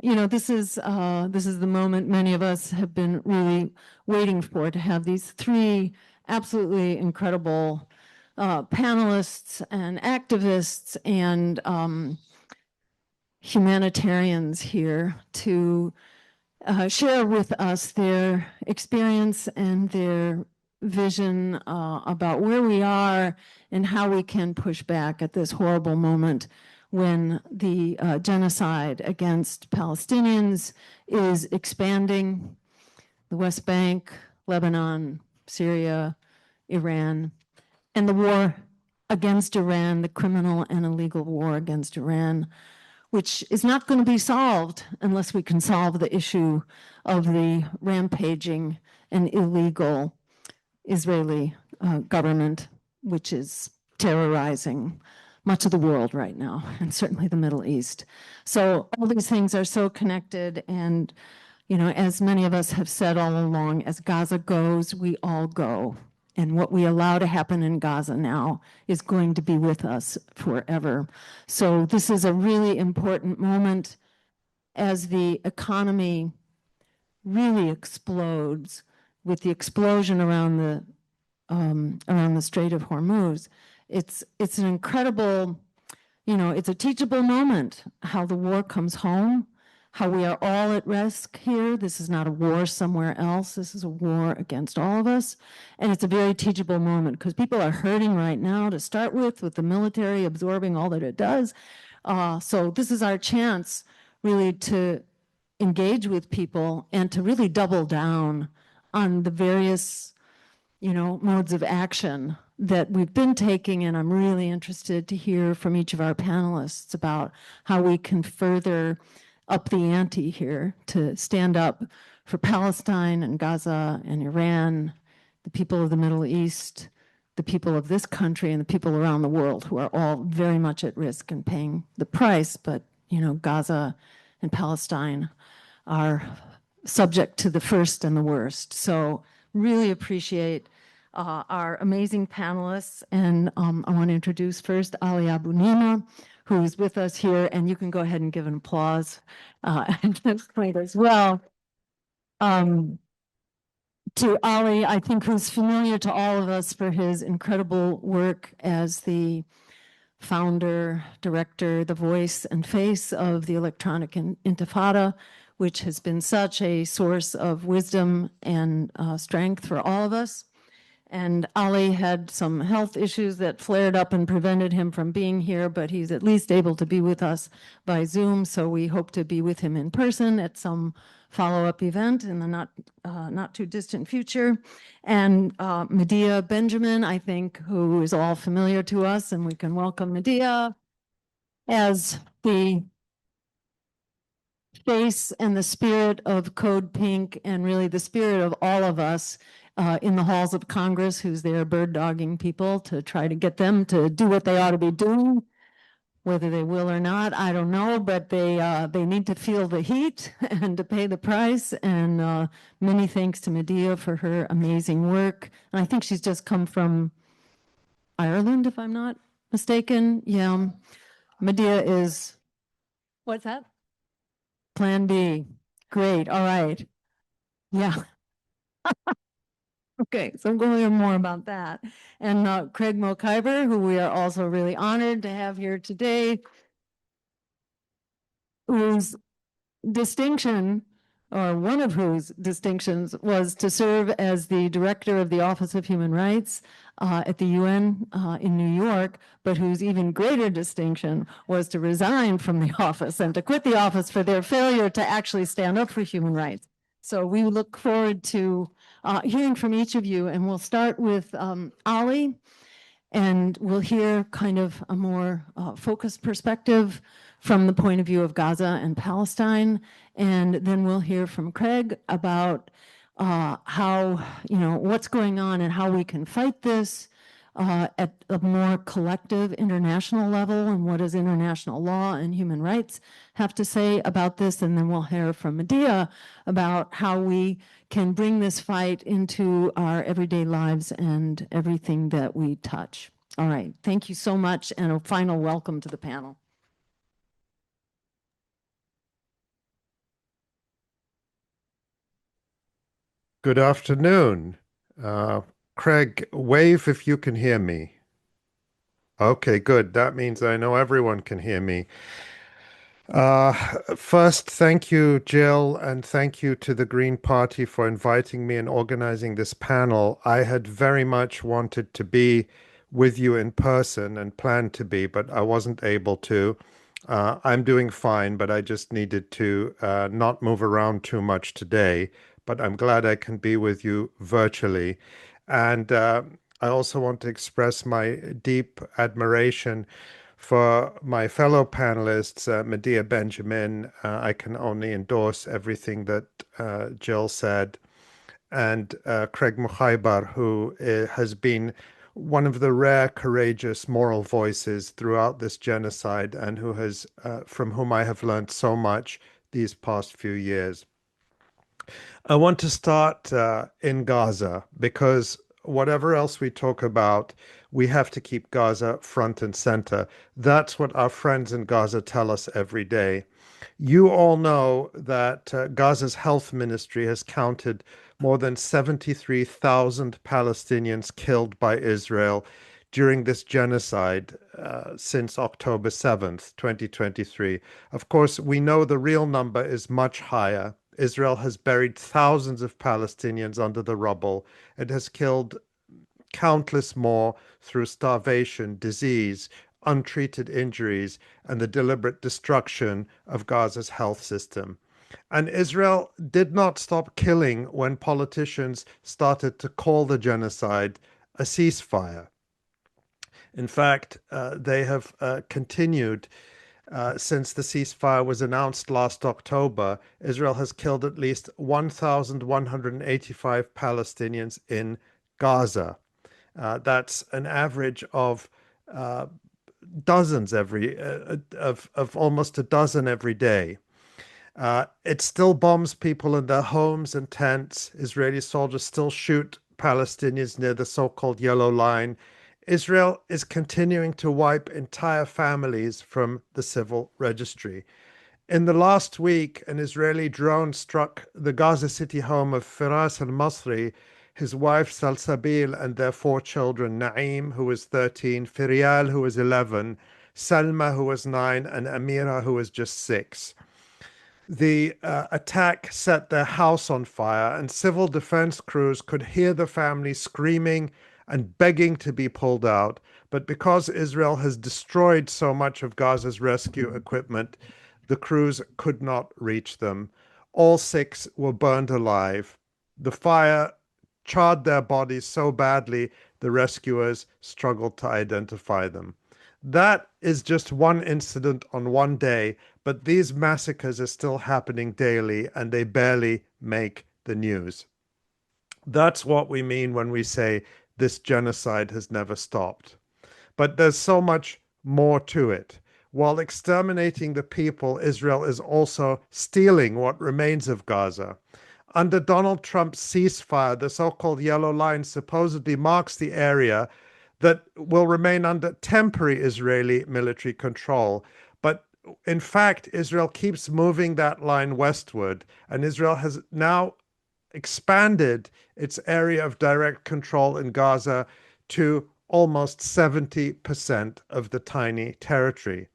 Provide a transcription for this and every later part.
this is the moment many of us have been really waiting for, to have these three absolutely incredible panelists and activists and humanitarians here to share with us their experience and their vision about where we are and how we can push back at this horrible moment when the genocide against Palestinians is expanding. The West Bank, Lebanon, Syria, Iran, and the war against Iran, the criminal and illegal war against Iran, which is not going to be solved unless we can solve the issue of the rampaging and illegal Israeli government, which is terrorizing much of the world right now, and certainly the Middle East. So all these things are so connected, and as many of us have said all along, as Gaza goes, we all go. And what we allow to happen in Gaza now is going to be with us forever. So this is a really important moment as the economy really explodes with the explosion around the Strait of Hormuz. It's an incredible, it's a teachable moment how the war comes home, how we are all at risk here. This is not a war somewhere else. This is a war against all of us. And it's a very teachable moment because people are hurting right now to start with the military absorbing all that it does. So this is our chance really to engage with people and to really double down on the various, modes of action that we've been taking. And I'm really interested to hear from each of our panelists about how we can further up the ante here to stand up for Palestine and Gaza and Iran, the people of the Middle East, the people of this country, and the people around the world who are all very much at risk and paying the price. But, Gaza and Palestine are subject to the first and the worst. So really appreciate our amazing panelists. And I want to introduce first Ali Abunimah, who is with us here, and you can go ahead and give an applause at this point as well. To Ali, I think, who's familiar to all of us for his incredible work as the founder, director, the voice and face of the Electronic Intifada, which has been such a source of wisdom and strength for all of us. And Ali had some health issues that flared up and prevented him from being here, but he's at least able to be with us by Zoom. So we hope to be with him in person at some follow-up event in the not too distant future. And Medea Benjamin, I think, who is all familiar to us, and we can welcome Medea as the face and the spirit of Code Pink, and really the spirit of all of us in the halls of Congress, who's there bird dogging people to try to get them to do what they ought to be doing. Whether they will or not, I don't know, but they need to feel the heat and to pay the price. And many thanks to Medea for her amazing work. And I think she's just come from Ireland, if I'm not mistaken. Yeah, Medea is, what's that? Plan B. Great, all right. Yeah. Okay, so I'm going to learn more about that. And Craig Mokiber, who we are also really honored to have here today, whose distinction, or one of whose distinctions, was to serve as the director of the Office of Human Rights at the UN in New York, but whose even greater distinction was to resign from the office and to quit the office for their failure to actually stand up for human rights. So we look forward to hearing from each of you, and we'll start with Ali, and we'll hear kind of a more focused perspective from the point of view of Gaza and Palestine, and then we'll hear from Craig about how, what's going on and how we can fight this at a more collective international level, and what does international law and human rights have to say about this. And then we'll hear from Medea about how we can bring this fight into our everyday lives and everything that we touch. All right, thank you so much, and a final welcome to the panel. Good afternoon. Craig, wave if you can hear me. Okay, good. That means I know everyone can hear me. Uh, First, thank you, Jill, and thank you to the Green Party for inviting me and organizing this panel. I had very much wanted to be with you in person and planned to be, but I wasn't able to. I'm doing fine, but I just needed to not move around too much today. But I'm glad I can be with you virtually. And I also want to express my deep admiration for my fellow panelists, Medea Benjamin. I can only endorse everything that Jill said, and Craig Mokiber, who has been one of the rare courageous moral voices throughout this genocide and who has from whom I have learned so much these past few years. I want to start in Gaza because whatever else we talk about, we have to keep Gaza front and center. That's what our friends in Gaza tell us every day. You all know that Gaza's health ministry has counted more than 73,000 Palestinians killed by Israel during this genocide since October 7th, 2023. Of course, we know the real number is much higher. Israel has buried thousands of Palestinians under the rubble. It has killed countless more through starvation, disease, untreated injuries, and the deliberate destruction of Gaza's health system. And Israel did not stop killing when politicians started to call the genocide a ceasefire. In fact, they have continued since the ceasefire was announced last October. Israel has killed at least 1,185 Palestinians in Gaza. That's an average of uh, dozens of almost a dozen every day. It still bombs people in their homes and tents. Israeli soldiers still shoot Palestinians near the so-called Yellow Line. Israel is continuing to wipe entire families from the civil registry. In the last week, an Israeli drone struck the Gaza City home of Firas al-Masri, his wife Salsabil, and their four children, Naim, who was 13, Firial, who was 11, Salma, who was 9, and Amira, who was just 6. The attack set their house on fire, and civil defense crews could hear the family screaming and begging to be pulled out. But because Israel has destroyed so much of Gaza's rescue equipment, the crews could not reach them. All six were burned alive. The fire charred their bodies so badly, the rescuers struggled to identify them. That is just one incident on one day, but these massacres are still happening daily and they barely make the news. That's what we mean when we say this genocide has never stopped. But there's so much more to it. While exterminating the people, Israel is also stealing what remains of Gaza. Under Donald Trump's ceasefire, the so-called Yellow Line supposedly marks the area that will remain under temporary Israeli military control. But in fact, Israel keeps moving that line westward, and Israel has now expanded its area of direct control in Gaza to almost 70% of the tiny territory.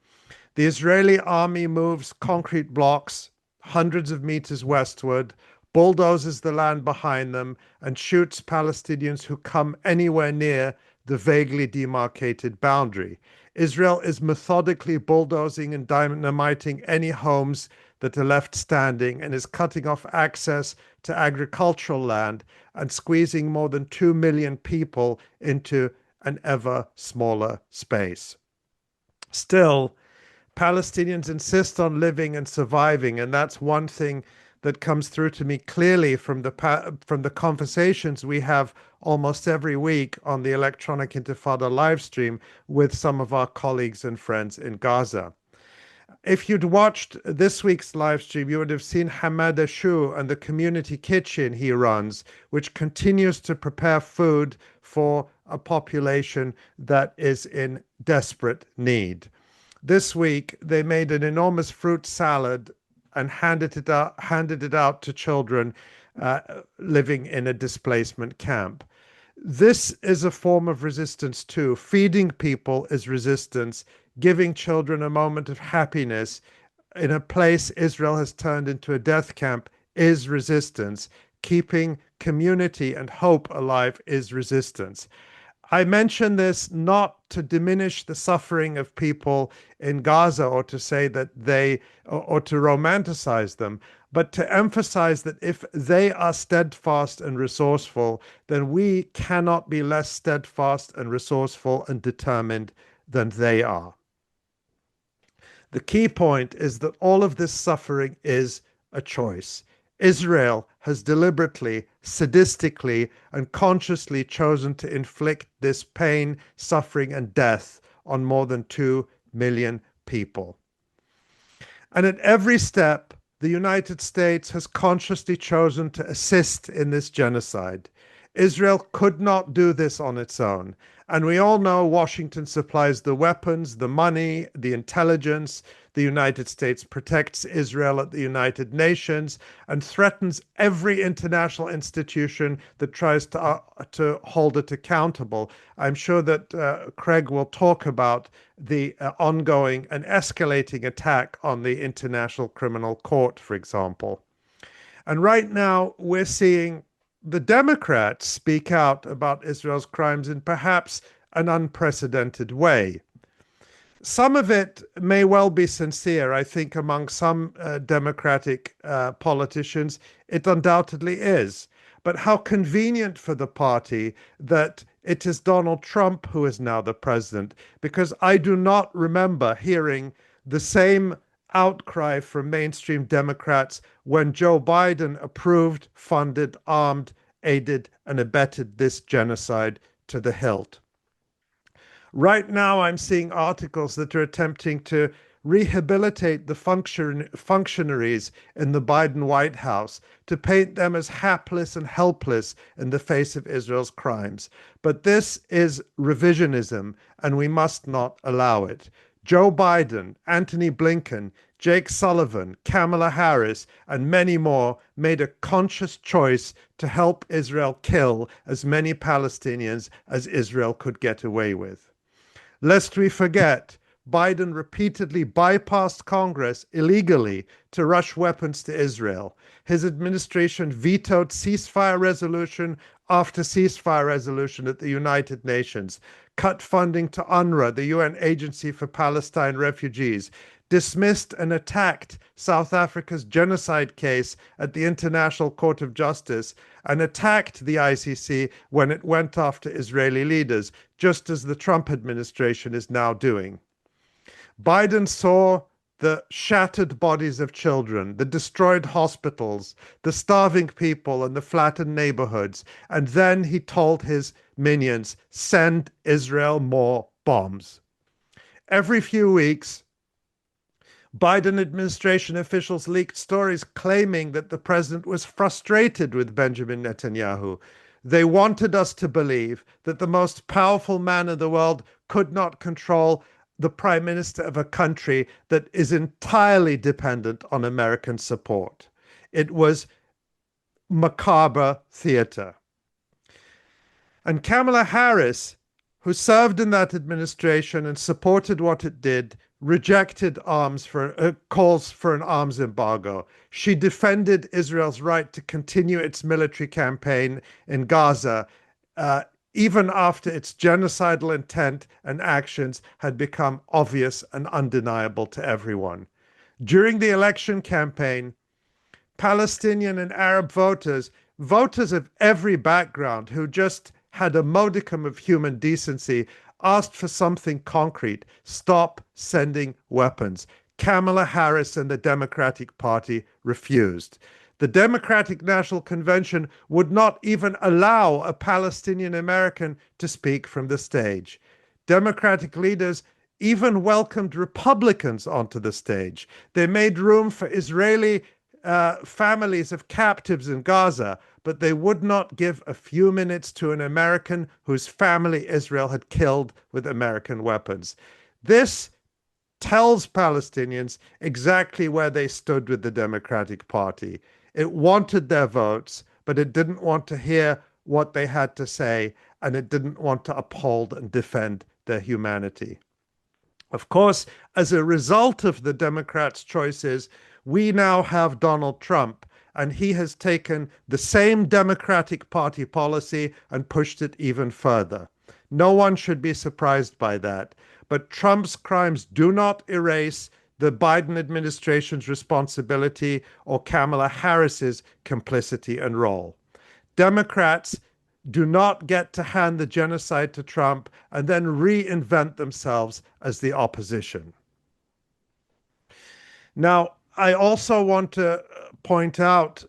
The Israeli army moves concrete blocks hundreds of meters westward, bulldozes the land behind them, and shoots Palestinians who come anywhere near the vaguely demarcated boundary. Israel is methodically bulldozing and dynamiting any homes that are left standing and is cutting off access to agricultural land and squeezing more than 2 million people into an ever smaller space. Still, Palestinians insist on living and surviving, and that's one thing that comes through to me clearly from the conversations we have almost every week on the Electronic Intifada live stream with some of our colleagues and friends in Gaza. If you'd watched this week's live stream, you would have seen Hamad Ashu and the community kitchen he runs, which continues to prepare food for a population that is in desperate need. This week, they made an enormous fruit salad and handed it out to children living in a displacement camp. This is a form of resistance too. Feeding people is resistance. Giving children a moment of happiness in a place Israel has turned into a death camp is resistance. Keeping community and hope alive is resistance. I mention this not to diminish the suffering of people in Gaza or to say that or to romanticize them, but to emphasize that if they are steadfast and resourceful, then we cannot be less steadfast and resourceful and determined than they are. The key point is that all of this suffering is a choice. Israel has deliberately, sadistically, and consciously chosen to inflict this pain, suffering, and death on more than 2 million people. And at every step, the United States has consciously chosen to assist in this genocide. Israel could not do this on its own. And we all know Washington supplies the weapons, the money, the intelligence. The United States protects Israel at the United Nations and threatens every international institution that tries to hold it accountable. I'm sure that Craig will talk about the ongoing and escalating attack on the International Criminal Court, for example. And right now, we're seeing the Democrats speak out about Israel's crimes in perhaps an unprecedented way. Some of it may well be sincere. I think among some Democratic politicians, it undoubtedly is. But how convenient for the party that it is Donald Trump who is now the president, because I do not remember hearing the same outcry from mainstream Democrats when Joe Biden approved, funded, armed, aided, and abetted this genocide to the hilt. Right now, I'm seeing articles that are attempting to rehabilitate the functionaries in the Biden White House, to paint them as hapless and helpless in the face of Israel's crimes. But this is revisionism, and we must not allow it. Joe Biden, Antony Blinken, Jake Sullivan, Kamala Harris, and many more made a conscious choice to help Israel kill as many Palestinians as Israel could get away with. Lest we forget, Biden repeatedly bypassed Congress illegally to rush weapons to Israel. His administration vetoed ceasefire resolution after ceasefire resolution at the United Nations, cut funding to UNRWA, the UN Agency for Palestine Refugees, dismissed and attacked South Africa's genocide case at the International Court of Justice, and attacked the ICC when it went after Israeli leaders, just as the Trump administration is now doing. Biden saw the shattered bodies of children, the destroyed hospitals, the starving people, and the flattened neighborhoods, and then he told his minions, send Israel more bombs. Every few weeks, Biden administration officials leaked stories claiming that the president was frustrated with Benjamin Netanyahu. They wanted us to believe that the most powerful man in the world could not control the prime minister of a country that is entirely dependent on American support. It was macabre theater. And Kamala Harris, who served in that administration and supported what it did, rejected calls for an arms embargo. She defended Israel's right to continue its military campaign in Gaza, even after its genocidal intent and actions had become obvious and undeniable to everyone. During the election campaign, Palestinian and Arab voters of every background who just had a modicum of human decency, asked for something concrete. Stop sending weapons. Kamala Harris and the Democratic Party refused. The Democratic National Convention would not even allow a Palestinian American to speak from the stage. Democratic leaders even welcomed Republicans onto the stage. They made room for Israeli families of captives in Gaza, but they would not give a few minutes to an American whose family Israel had killed with American weapons. This tells Palestinians exactly where they stood with the Democratic Party. It wanted their votes, but it didn't want to hear what they had to say, and it didn't want to uphold and defend their humanity. Of course, as a result of the Democrats' choices, we now have Donald Trump, and he has taken the same Democratic Party policy and pushed it even further. No one should be surprised by that. But Trump's crimes do not erase the Biden administration's responsibility or Kamala Harris's complicity and role. Democrats do not get to hand the genocide to Trump and then reinvent themselves as the opposition. Now, I also want to point out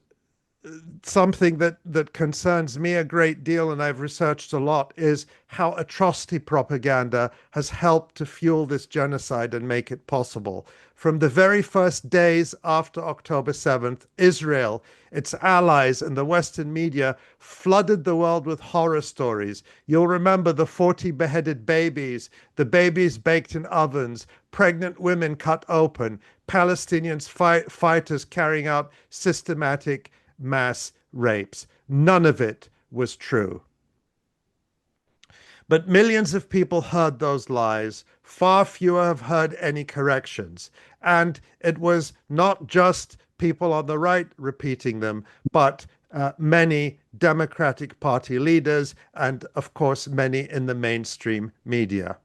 something that concerns me a great deal, and I've researched a lot, is how atrocity propaganda has helped to fuel this genocide and make it possible. From the very first days after October 7th, Israel, its allies, and the Western media flooded the world with horror stories. You'll remember the 40 beheaded babies, the babies baked in ovens, pregnant women cut open, Palestinians fighters carrying out systematic mass rapes. None of it was true. But millions of people heard those lies. Far fewer have heard any corrections. And it was not just people on the right repeating them, but many Democratic Party leaders and, of course, many in the mainstream media.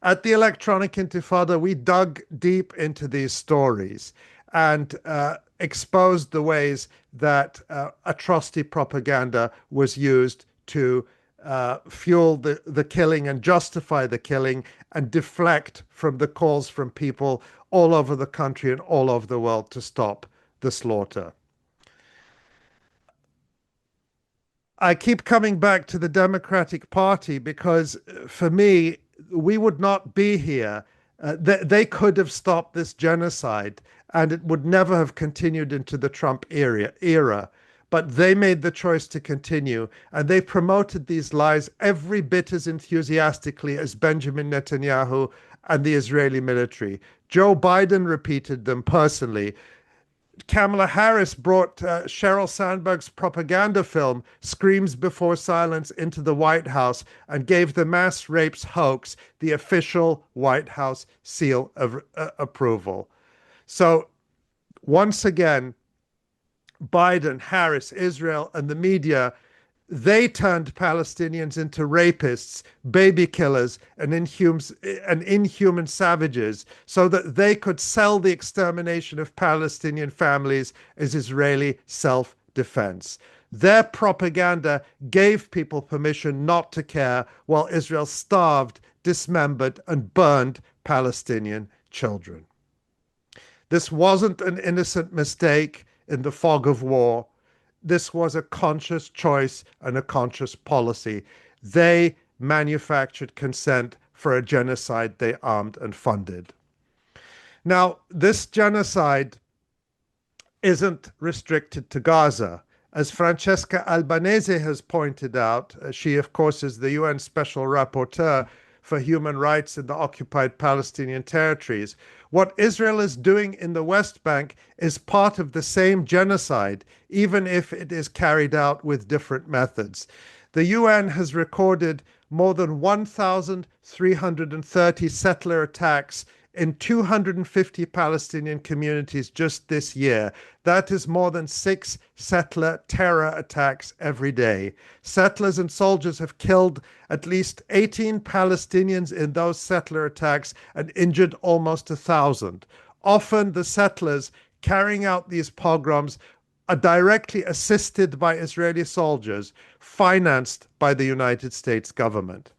At the Electronic Intifada, we dug deep into these stories and exposed the ways that atrocity propaganda was used to fuel the killing and justify the killing and deflect from the calls from people all over the country and all over the world to stop the slaughter. I keep coming back to the Democratic Party because for me, we would not be here. They could have stopped this genocide and it would never have continued into the Trump era. But they made the choice to continue, and they promoted these lies every bit as enthusiastically as Benjamin Netanyahu and the Israeli military. Joe Biden repeated them personally. Kamala Harris brought Sheryl Sandberg's propaganda film, Screams Before Silence, into the White House and gave the mass rapes hoax the official White House seal of approval. So, once again, Biden, Harris, Israel, and the media, they turned Palestinians into rapists, baby killers, and inhuman savages so that they could sell the extermination of Palestinian families as Israeli self-defense. Their propaganda gave people permission not to care while Israel starved, dismembered, and burned Palestinian children. This wasn't an innocent mistake in the fog of war. This was a conscious choice and a conscious policy. They manufactured consent for a genocide they armed and funded. Now, this genocide isn't restricted to Gaza. As Francesca Albanese has pointed out, she, of course, is the UN Special Rapporteur for Human Rights in the occupied Palestinian territories. What Israel is doing in the West Bank is part of the same genocide, even if it is carried out with different methods. The UN has recorded more than 1,330 settler attacks in 250 Palestinian communities just this year. That is more than 6 settler terror attacks every day. Settlers and soldiers have killed at least 18 Palestinians in those settler attacks and injured almost 1,000. Often the settlers carrying out these pogroms are directly assisted by Israeli soldiers, financed by the United States government.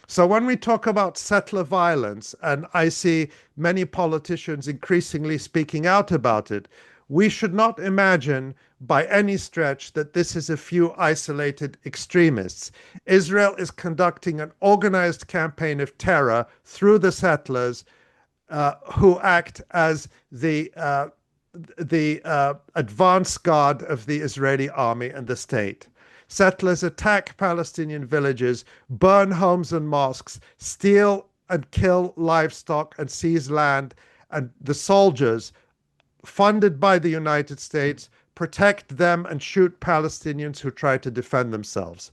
So when we talk about settler violence, and I see many politicians increasingly speaking out about it, we should not imagine by any stretch that this is a few isolated extremists. Israel is conducting an organized campaign of terror through the settlers who act as the advance guard of the Israeli army and the state. Settlers attack Palestinian villages, burn homes and mosques, steal and kill livestock and seize land, and the soldiers, funded by the United States, protect them and shoot Palestinians who try to defend themselves.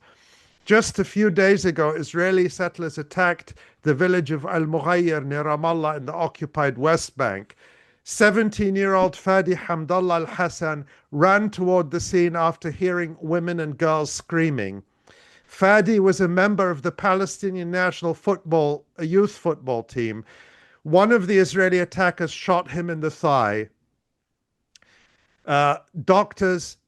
Just a few days ago, Israeli settlers attacked the village of Al Mughayr near Ramallah in the occupied West Bank. 17-year-old Fadi Hamdallah Al Hassan ran toward the scene after hearing women and girls screaming. Fadi was a member of the Palestinian national football, a youth football team. One of the Israeli attackers shot him in the thigh. Doctors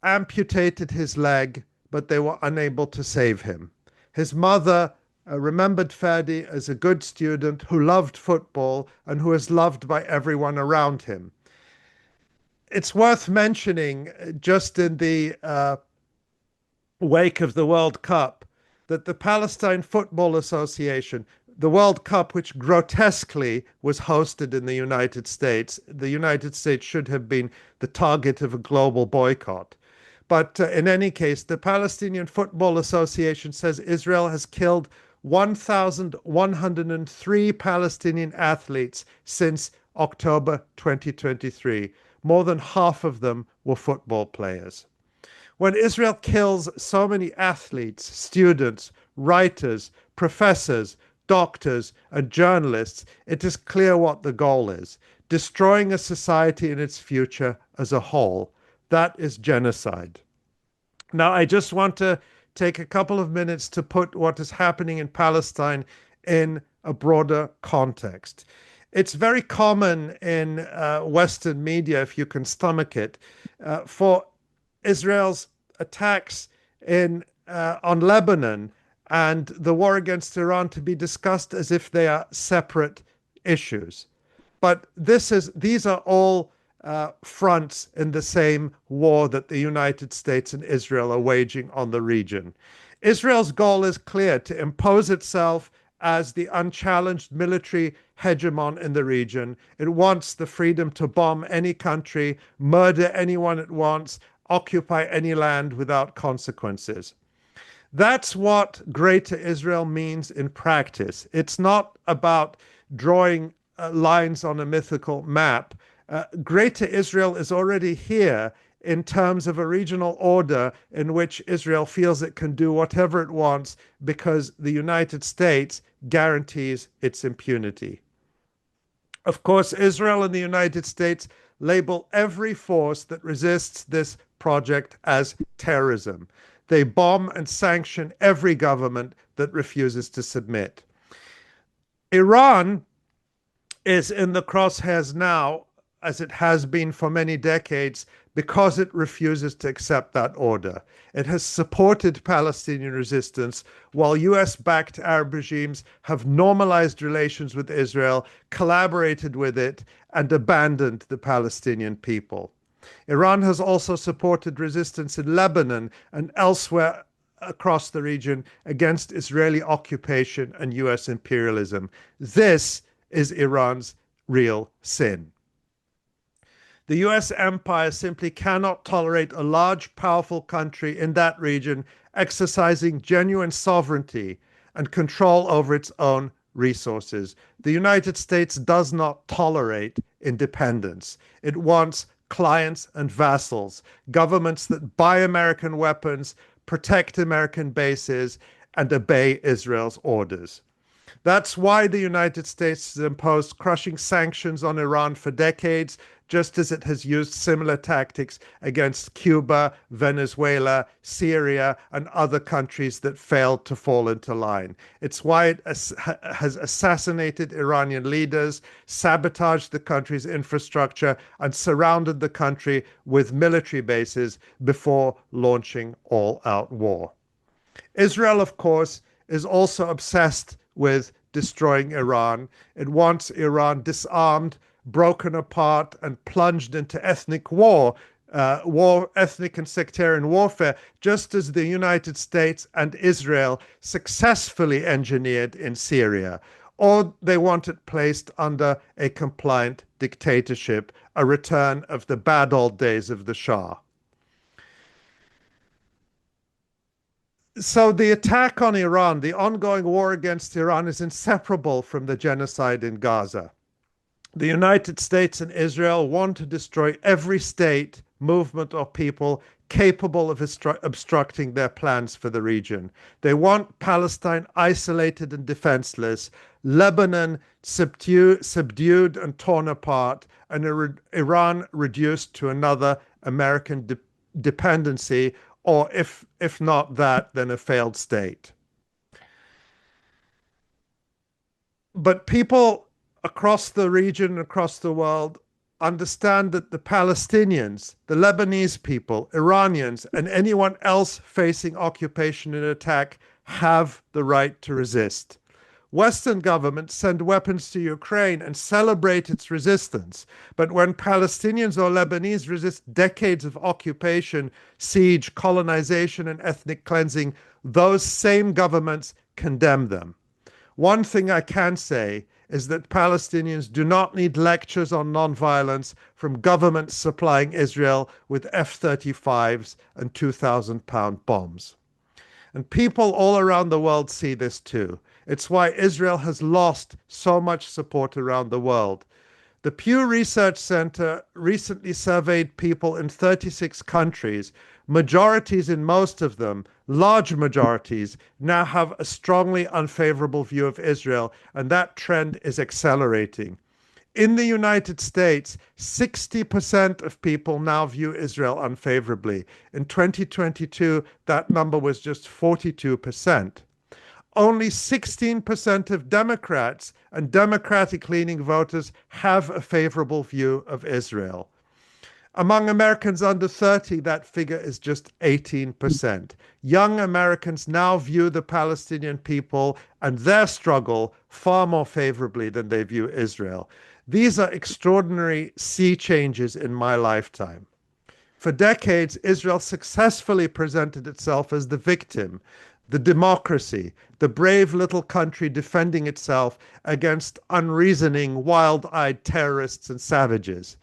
amputated his leg, but they were unable to save him. His mother remembered Fadi as a good student who loved football and who was loved by everyone around him. It's worth mentioning, just in the wake of the World Cup, that the Palestine Football Association, the World Cup, which grotesquely was hosted in the United States should have been the target of a global boycott. But in any case, the Palestinian Football Association says Israel has killed 1,103 Palestinian athletes since October 2023. More than half of them were football players. When Israel kills so many athletes, students, writers, professors, doctors, and journalists, it is clear what the goal is: destroying a society and its future as a whole. That is genocide. Now, I just want to take a couple of minutes to put what is happening in Palestine in a broader context. It's very common in Western media, if you can stomach it, for Israel's attacks on Lebanon and the war against Iran to be discussed as if they are separate issues. But these are all fronts in the same war that the United States and Israel are waging on the region. Israel's goal is clear: to impose itself as the unchallenged military hegemon in the region. It wants the freedom to bomb any country, murder anyone it wants, occupy any land without consequences. That's what Greater Israel means in practice. It's not about drawing lines on a mythical map. Greater Israel is already here in terms of a regional order in which Israel feels it can do whatever it wants because the United States guarantees its impunity. Of course, Israel and the United States label every force that resists this project as terrorism. They bomb and sanction every government that refuses to submit. Iran is in the crosshairs now, as it has been for many decades, because it refuses to accept that order. It has supported Palestinian resistance, while US-backed Arab regimes have normalized relations with Israel, collaborated with it, and abandoned the Palestinian people. Iran has also supported resistance in Lebanon and elsewhere across the region against Israeli occupation and US imperialism. This is Iran's real sin. The US empire simply cannot tolerate a large, powerful country in that region exercising genuine sovereignty and control over its own resources. The United States does not tolerate independence. It wants clients and vassals, governments that buy American weapons, protect American bases, and obey Israel's orders. That's why the United States has imposed crushing sanctions on Iran for decades, just as it has used similar tactics against Cuba, Venezuela, Syria, and other countries that failed to fall into line. It's why it has assassinated Iranian leaders, sabotaged the country's infrastructure, and surrounded the country with military bases before launching all-out war. Israel, of course, is also obsessed with destroying Iran. It wants Iran disarmed, broken apart, and plunged into ethnic ethnic and sectarian warfare, just as the United States and Israel successfully engineered in Syria. Or they want it placed under a compliant dictatorship, a return of the bad old days of the Shah. So the attack on Iran, the ongoing war against Iran, is inseparable from the genocide in Gaza. The United States and Israel want to destroy every state, movement, or people capable of obstructing their plans for the region. They want Palestine isolated and defenseless, Lebanon subdued and torn apart, and Iran reduced to another American dependency, or if not that, then a failed state. But people across the region, across the world, understand that the Palestinians, the Lebanese people, Iranians, and anyone else facing occupation and attack have the right to resist. Western governments send weapons to Ukraine and celebrate its resistance. But when Palestinians or Lebanese resist decades of occupation, siege, colonization, and ethnic cleansing, those same governments condemn them. One thing I can say is that Palestinians do not need lectures on nonviolence from governments supplying Israel with F-35s and 2,000-pound bombs. And people all around the world see this too. It's why Israel has lost so much support around the world. The Pew Research Center recently surveyed people in 36 countries. Majorities in most of them, large majorities, now have a strongly unfavorable view of Israel, and that trend is accelerating. In the United States, 60% of people now view Israel unfavorably. In 2022, that number was just 42%. Only 16% of Democrats and Democratic-leaning voters have a favorable view of Israel. Among Americans under 30, that figure is just 18%. Young Americans now view the Palestinian people and their struggle far more favorably than they view Israel. These are extraordinary sea changes in my lifetime. For decades, Israel successfully presented itself as the victim, the democracy, the brave little country defending itself against unreasoning, wild-eyed terrorists and savages.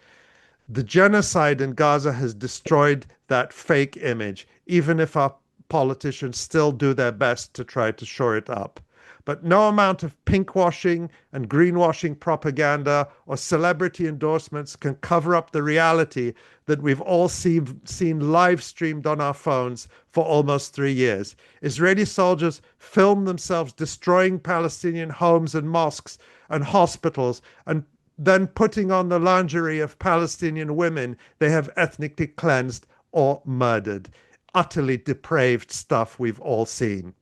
The genocide in Gaza has destroyed that fake image, even if our politicians still do their best to try to shore it up. But no amount of pinkwashing and greenwashing propaganda or celebrity endorsements can cover up the reality that we've all seen live streamed on our phones for almost 3 years. Israeli soldiers film themselves destroying Palestinian homes and mosques and hospitals, and then putting on the lingerie of Palestinian women they have ethnically cleansed or murdered. Utterly depraved stuff we've all seen.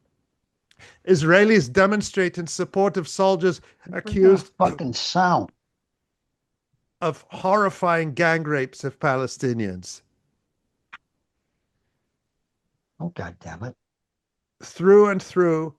Israelis demonstrate in support of soldiers accused fucking sound of horrifying gang rapes of Palestinians. Oh, God damn it. Through and through,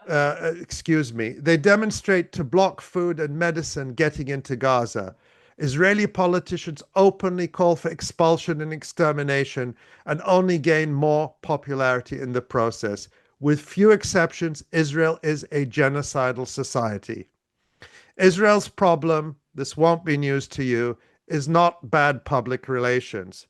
they demonstrate to block food and medicine getting into Gaza. Israeli politicians openly call for expulsion and extermination and only gain more popularity in the process. With few exceptions, Israel is a genocidal society. Israel's problem, this won't be news to you, is not bad public relations.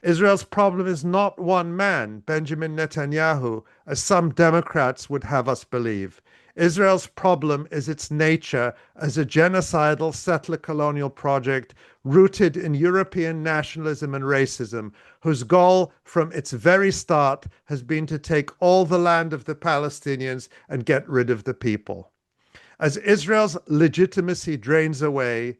Israel's problem is not one man, Benjamin Netanyahu, as some Democrats would have us believe. Israel's problem is its nature as a genocidal settler colonial project rooted in European nationalism and racism, whose goal from its very start has been to take all the land of the Palestinians and get rid of the people. As Israel's legitimacy drains away,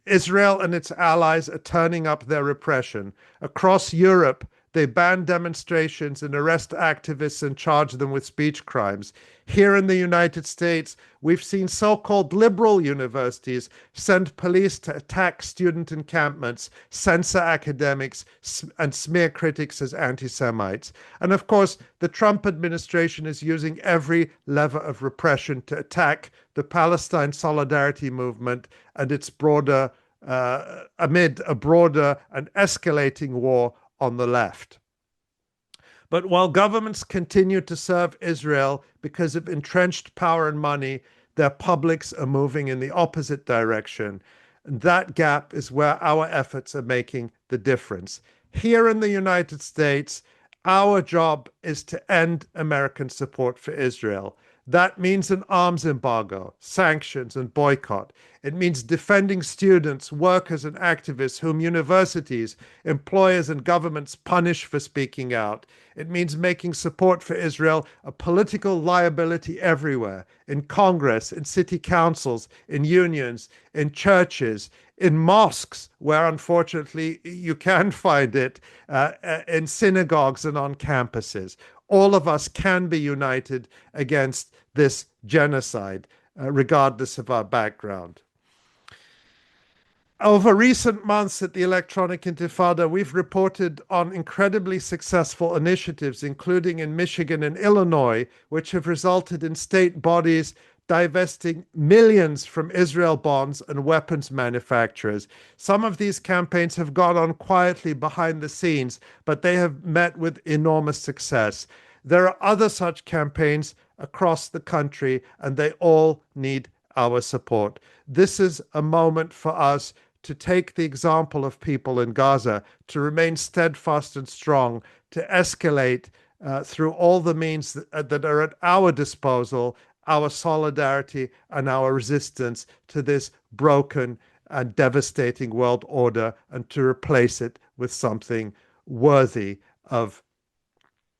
Israel and its allies are turning up their repression. Across Europe, they ban demonstrations and arrest activists and charge them with speech crimes. Here in the United States, we've seen so-called liberal universities send police to attack student encampments, censor academics, and smear critics as anti-Semites. And of course, the Trump administration is using every lever of repression to attack the Palestine Solidarity Movement and its broader, amid a broader and escalating war on the left. But while governments continue to serve Israel because of entrenched power and money, their publics are moving in the opposite direction. And that gap is where our efforts are making the difference. Here in the United States, Our job is to end American support for Israel. That means an arms embargo, sanctions, and boycott. It means defending students, workers, and activists whom universities, employers, and governments punish for speaking out. It means making support for Israel a political liability everywhere, in Congress, in city councils, in unions, in churches, in mosques, where unfortunately you can find it, in synagogues and on campuses. All of us can be united against this genocide, regardless of our background. Over recent months at the Electronic Intifada, we've reported on incredibly successful initiatives, including in Michigan and Illinois, which have resulted in state bodies divesting millions from Israel bonds and weapons manufacturers. Some of these campaigns have gone on quietly behind the scenes, but they have met with enormous success. There are other such campaigns across the country, and they all need our support. This is a moment for us to take the example of people in Gaza, to remain steadfast and strong, to escalate through all the means that are at our disposal, our solidarity and our resistance to this broken and devastating world order, and to replace it with something worthy of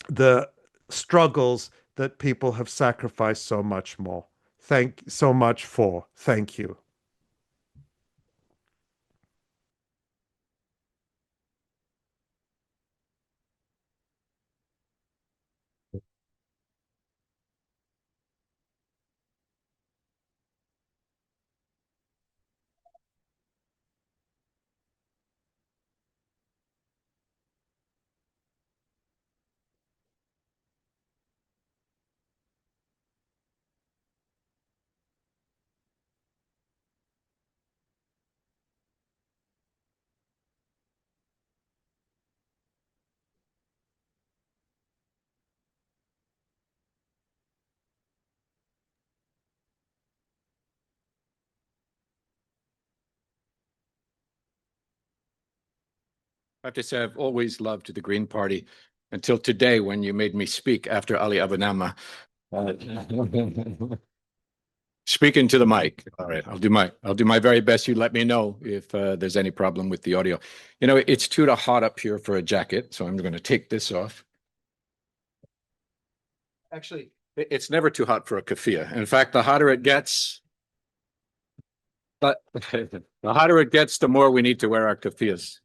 the struggles that people have sacrificed so much more. Thank so much for. Thank you. I have to say, I've always loved the Green Party until today when you made me speak after Ali Abunimah. Speaking to the mic. All right, I'll do my very best. You let me know if there's any problem with the audio. You know, it's too hot up here for a jacket, so I'm going to take this off. Actually, it's never too hot for a keffiyeh. In fact, the hotter it gets, the more we need to wear our keffiyehs,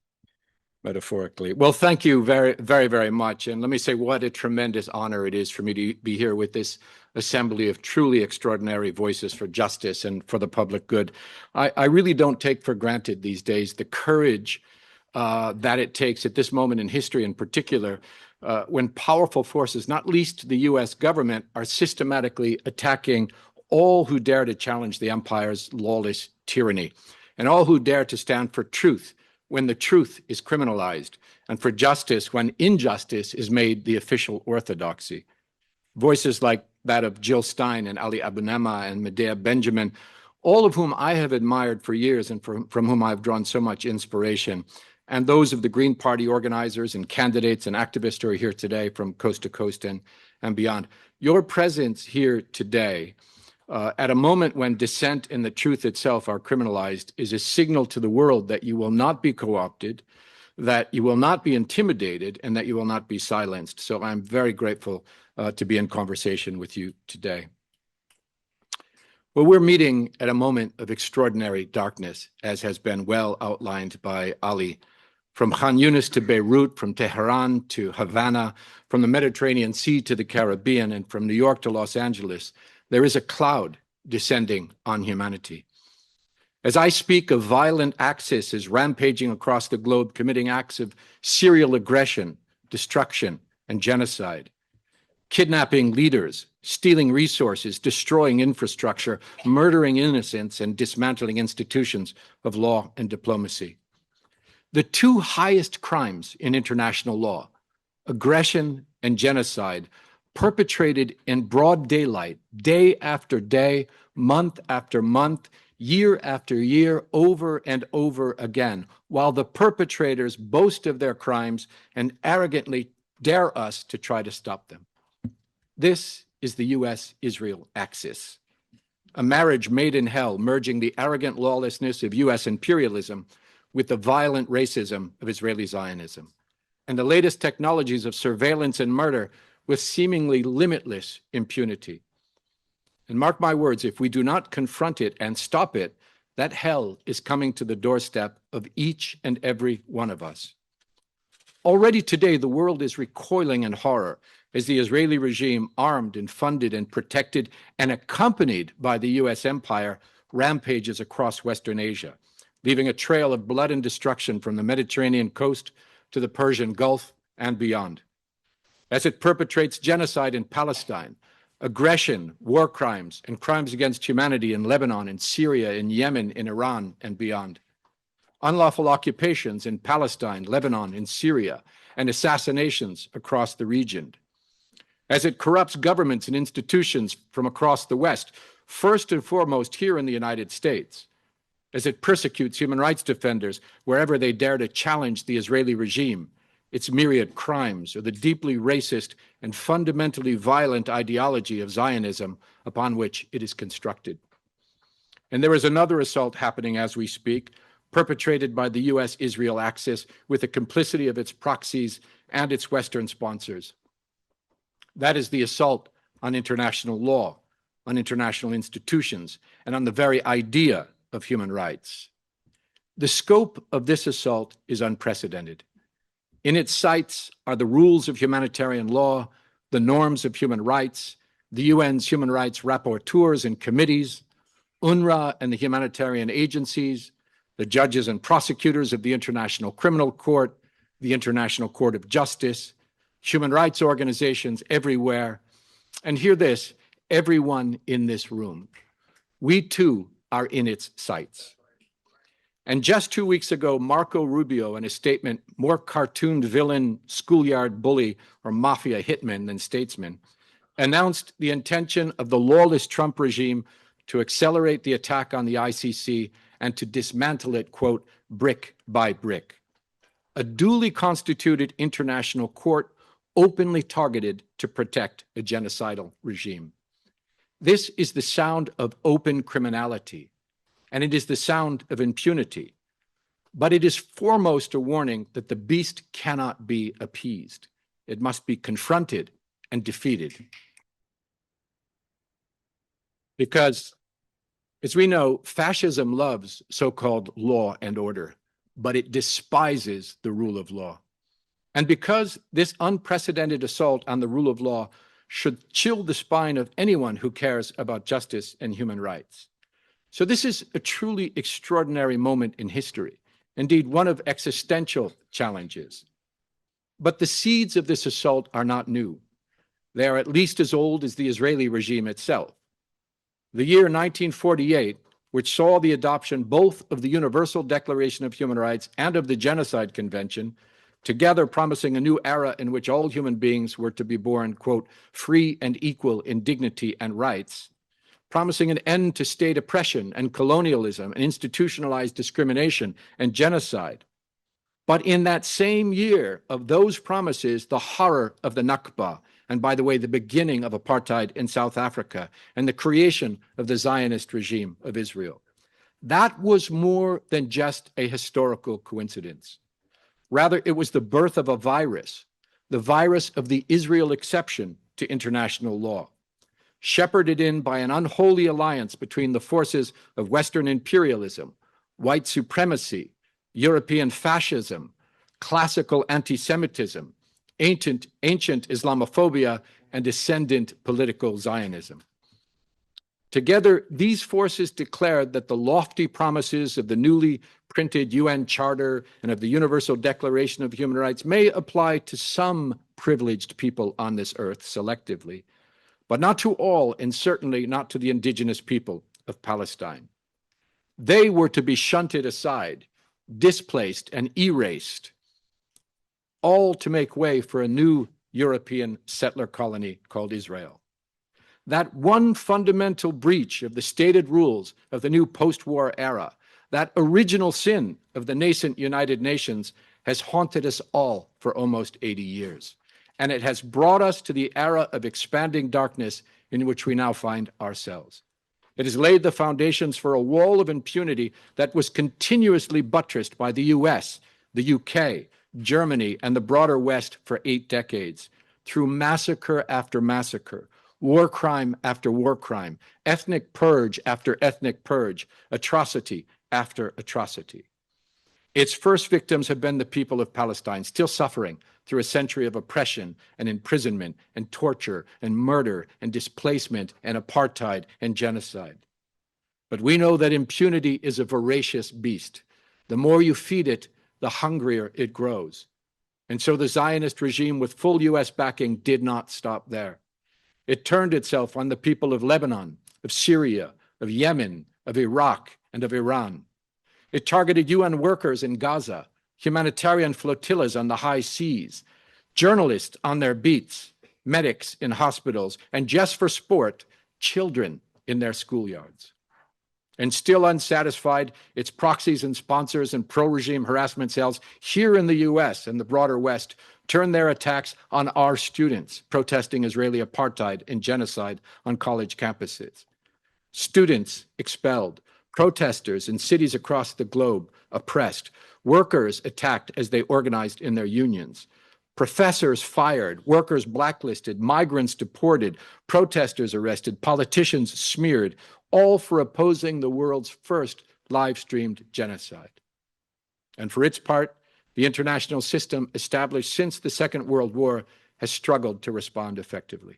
metaphorically. Well, thank you very, very, very much. And let me say what a tremendous honor it is for me to be here with this assembly of truly extraordinary voices for justice and for the public good. I really don't take for granted these days the courage that it takes at this moment in history in particular, when powerful forces, not least the US government, are systematically attacking all who dare to challenge the empire's lawless tyranny, and all who dare to stand for truth when the truth is criminalized, and for justice when injustice is made the official orthodoxy. Voices like that of Jill Stein and Ali Abunimah and Medea Benjamin, all of whom I have admired for years and from whom I've drawn so much inspiration, and those of the Green Party organizers and candidates and activists who are here today from coast to coast and beyond. Your presence here today, at a moment when dissent and the truth itself are criminalized, is a signal to the world that you will not be co-opted, that you will not be intimidated, and that you will not be silenced. So I'm very grateful to be in conversation with you today. Well, we're meeting at a moment of extraordinary darkness, as has been well outlined by Ali. From Khan Yunis to Beirut, from Tehran to Havana, from the Mediterranean Sea to the Caribbean, and from New York to Los Angeles, there is a cloud descending on humanity. As I speak, a violent axis is rampaging across the globe, committing acts of serial aggression, destruction, and genocide, kidnapping leaders, stealing resources, destroying infrastructure, murdering innocents, and dismantling institutions of law and diplomacy. The two highest crimes in international law, aggression and genocide, perpetrated in broad daylight, day after day, month after month, year after year, over and over again, while the perpetrators boast of their crimes and arrogantly dare us to try to stop them. This is the U.S.-Israel axis, a marriage made in hell, merging the arrogant lawlessness of U.S. imperialism with the violent racism of Israeli Zionism, and the latest technologies of surveillance and murder with seemingly limitless impunity. And mark my words, if we do not confront it and stop it, that hell is coming to the doorstep of each and every one of us. Already today, the world is recoiling in horror as the Israeli regime, armed and funded and protected and accompanied by the US empire, rampages across Western Asia, leaving a trail of blood and destruction from the Mediterranean coast to the Persian Gulf and beyond. As it perpetrates genocide in Palestine, aggression, war crimes, and crimes against humanity in Lebanon, in Syria, in Yemen, in Iran, and beyond. Unlawful occupations in Palestine, Lebanon, and Syria, and assassinations across the region. As it corrupts governments and institutions from across the West, first and foremost here in the United States. As it persecutes human rights defenders wherever they dare to challenge the Israeli regime, its myriad crimes, or the deeply racist and fundamentally violent ideology of Zionism upon which it is constructed. And there is another assault happening as we speak, perpetrated by the US-Israel axis with the complicity of its proxies and its Western sponsors. That is the assault on international law, on international institutions, and on the very idea of human rights. The scope of this assault is unprecedented. In its sights are the rules of humanitarian law, the norms of human rights, the UN's human rights rapporteurs and committees, UNRWA and the humanitarian agencies, the judges and prosecutors of the International Criminal Court, the International Court of Justice, human rights organizations everywhere, and hear this, everyone in this room. We too are in its sights. And just 2 weeks ago, Marco Rubio, in a statement, more cartooned villain, schoolyard bully, or mafia hitman than statesman, announced the intention of the lawless Trump regime to accelerate the attack on the ICC and to dismantle it, quote, brick by brick. A duly constituted international court openly targeted to protect a genocidal regime. This is the sound of open criminality, and it is the sound of impunity. But it is foremost a warning that the beast cannot be appeased. It must be confronted and defeated. Because, as we know, fascism loves so-called law and order, but it despises the rule of law. And because this unprecedented assault on the rule of law should chill the spine of anyone who cares about justice and human rights. So this is a truly extraordinary moment in history, indeed one of existential challenges. But the seeds of this assault are not new. They are at least as old as the Israeli regime itself. The year 1948, which saw the adoption both of the Universal Declaration of Human Rights and of the Genocide Convention, together promising a new era in which all human beings were to be born, quote, free and equal in dignity and rights, promising an end to state oppression and colonialism and institutionalized discrimination and genocide. But in that same year of those promises, the horror of the Nakba, and by the way, the beginning of apartheid in South Africa and the creation of the Zionist regime of Israel. That was more than just a historical coincidence. Rather, it was the birth of a virus, the virus of the Israel exception to international law, shepherded in by an unholy alliance between the forces of Western imperialism, white supremacy, European fascism, classical anti-Semitism, ancient Islamophobia, and descendant political Zionism. Together, these forces declared that the lofty promises of the newly printed UN Charter and of the Universal Declaration of Human Rights may apply to some privileged people on this earth selectively, but not to all, and certainly not to the indigenous people of Palestine. They were to be shunted aside, displaced, and erased, all to make way for a new European settler colony called Israel. That one fundamental breach of the stated rules of the new post-war era, that original sin of the nascent United Nations, has haunted us all for almost 80 years. and it has brought us to the era of expanding darkness in which we now find ourselves. It has laid the foundations for a wall of impunity that was continuously buttressed by the US, the UK, Germany, and the broader West for 8 decades, through massacre after massacre, war crime after war crime, ethnic purge after ethnic purge, atrocity after atrocity. Its first victims have been the people of Palestine, still suffering through a century of oppression and imprisonment and torture and murder and displacement and apartheid and genocide. But we know that impunity is a voracious beast. The more you feed it, the hungrier it grows. And so the Zionist regime with full US backing did not stop there. It turned itself on the people of Lebanon, of Syria, of Yemen, of Iraq, and of Iran. It targeted UN workers in Gaza, humanitarian flotillas on the high seas, journalists on their beats, medics in hospitals, and just for sport, children in their schoolyards. And still unsatisfied, its proxies and sponsors and pro-regime harassment cells here in the US and the broader West turn their attacks on our students protesting Israeli apartheid and genocide on college campuses. Students expelled, protesters in cities across the globe oppressed, workers attacked as they organized in their unions, professors fired, workers blacklisted, migrants deported, protesters arrested, politicians smeared, all for opposing the world's first live-streamed genocide. And for its part, the international system established since the Second World War has struggled to respond effectively.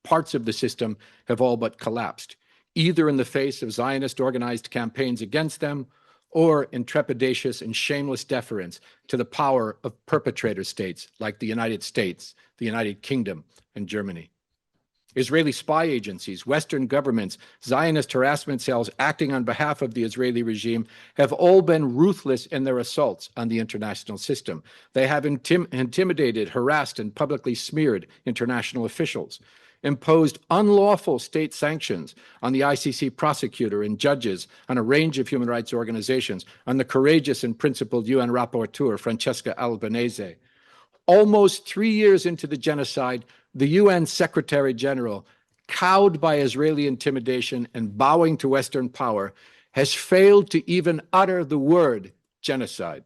Parts of the system have all but collapsed, either in the face of Zionist organized campaigns against them or in trepidatious and shameless deference to the power of perpetrator states like the United States, the United Kingdom, and Germany. Israeli spy agencies, Western governments, Zionist harassment cells acting on behalf of the Israeli regime have all been ruthless in their assaults on the international system. They have intimidated, harassed, and publicly smeared international officials, imposed unlawful state sanctions on the ICC prosecutor and judges, on a range of human rights organizations, on the courageous and principled UN rapporteur, Francesca Albanese. Almost 3 years into the genocide, the UN Secretary General, cowed by Israeli intimidation and bowing to Western power, has failed to even utter the word genocide.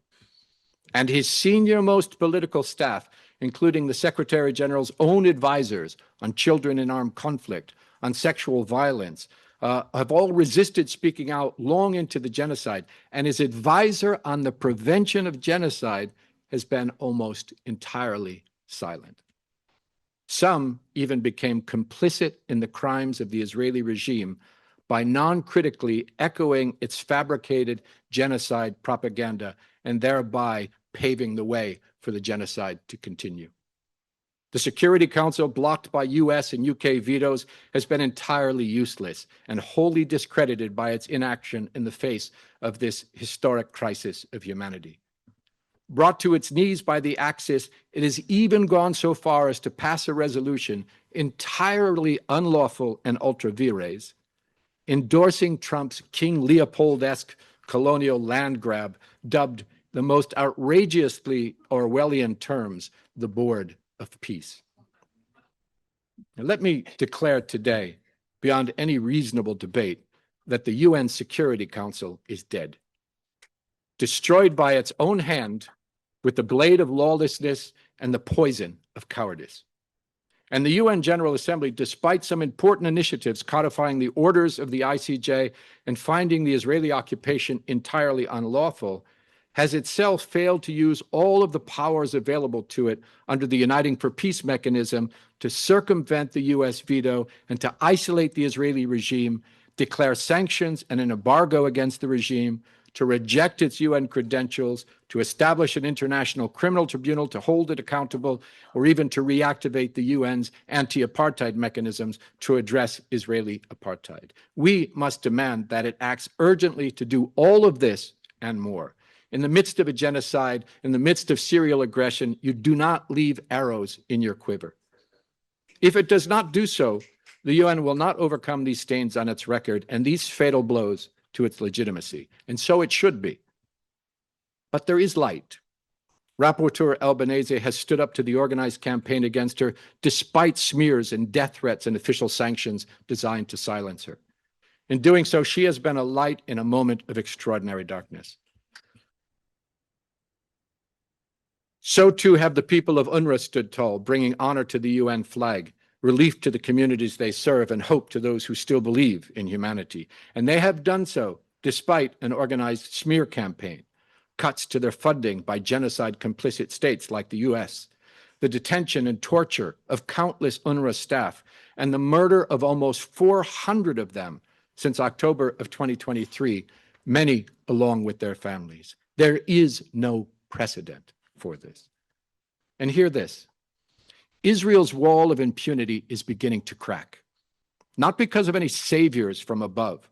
And his senior-most political staff, including the Secretary General's own advisors on children in armed conflict, on sexual violence, have all resisted speaking out long into the genocide. And his advisor on the prevention of genocide has been almost entirely silent. Some even became complicit in the crimes of the Israeli regime by non-critically echoing its fabricated genocide propaganda and thereby paving the way for the genocide to continue. The Security Council, blocked by US and UK vetoes, has been entirely useless and wholly discredited by its inaction in the face of this historic crisis of humanity. Brought to its knees by the Axis, it has even gone so far as to pass a resolution entirely unlawful and ultra vires, endorsing Trump's King Leopold-esque colonial land grab, dubbed the most outrageously Orwellian terms, the Board of Peace. Now, let me declare today, beyond any reasonable debate, that the UN Security Council is dead, destroyed by its own hand with the blade of lawlessness and the poison of cowardice. And the UN General Assembly, despite some important initiatives codifying the orders of the ICJ and finding the Israeli occupation entirely unlawful, has itself failed to use all of the powers available to it under the Uniting for Peace mechanism to circumvent the US veto and to isolate the Israeli regime, declare sanctions and an embargo against the regime, to reject its UN credentials, to establish an international criminal tribunal to hold it accountable, or even to reactivate the UN's anti-apartheid mechanisms to address Israeli apartheid. We must demand that it acts urgently to do all of this and more. In the midst of a genocide, in the midst of serial aggression, you do not leave arrows in your quiver. If it does not do so, the UN will not overcome these stains on its record and these fatal blows to its legitimacy. And so it should be. But there is light. Rapporteur Albanese has stood up to the organized campaign against her, despite smears and death threats and official sanctions designed to silence her. In doing so, she has been a light in a moment of extraordinary darkness. So too have the people of UNRWA stood tall, bringing honor to the UN flag, relief to the communities they serve, and hope to those who still believe in humanity. And they have done so despite an organized smear campaign, cuts to their funding by genocide complicit states like the US, the detention and torture of countless UNRWA staff, and the murder of almost 400 of them since October of 2023, many along with their families. There is no precedent for this. And hear this: Israel's wall of impunity is beginning to crack, not because of any saviors from above,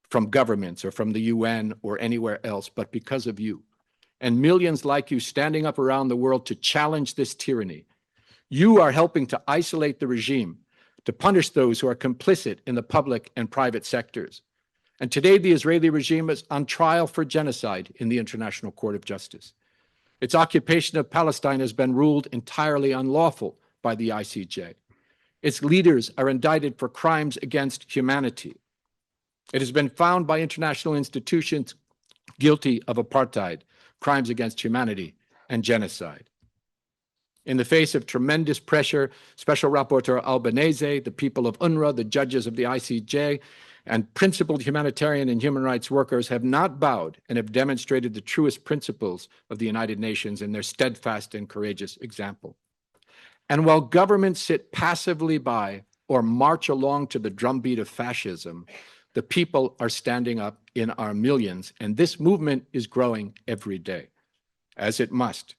from governments or from the UN or anywhere else, but because of you and millions like you standing up around the world to challenge this tyranny. You are helping to isolate the regime, to punish those who are complicit in the public and private sectors. And today, the Israeli regime is on trial for genocide in the International Court of Justice. Its occupation of Palestine has been ruled entirely unlawful by the ICJ. Its leaders are indicted for crimes against humanity. It has been found by international institutions guilty of apartheid, crimes against humanity, and genocide. In the face of tremendous pressure, Special Rapporteur Albanese, the people of UNRWA, the judges of the ICJ, and principled humanitarian and human rights workers have not bowed and have demonstrated the truest principles of the United Nations in their steadfast and courageous example. And while governments sit passively by or march along to the drumbeat of fascism, the people are standing up in our millions, and this movement is growing every day, as it must.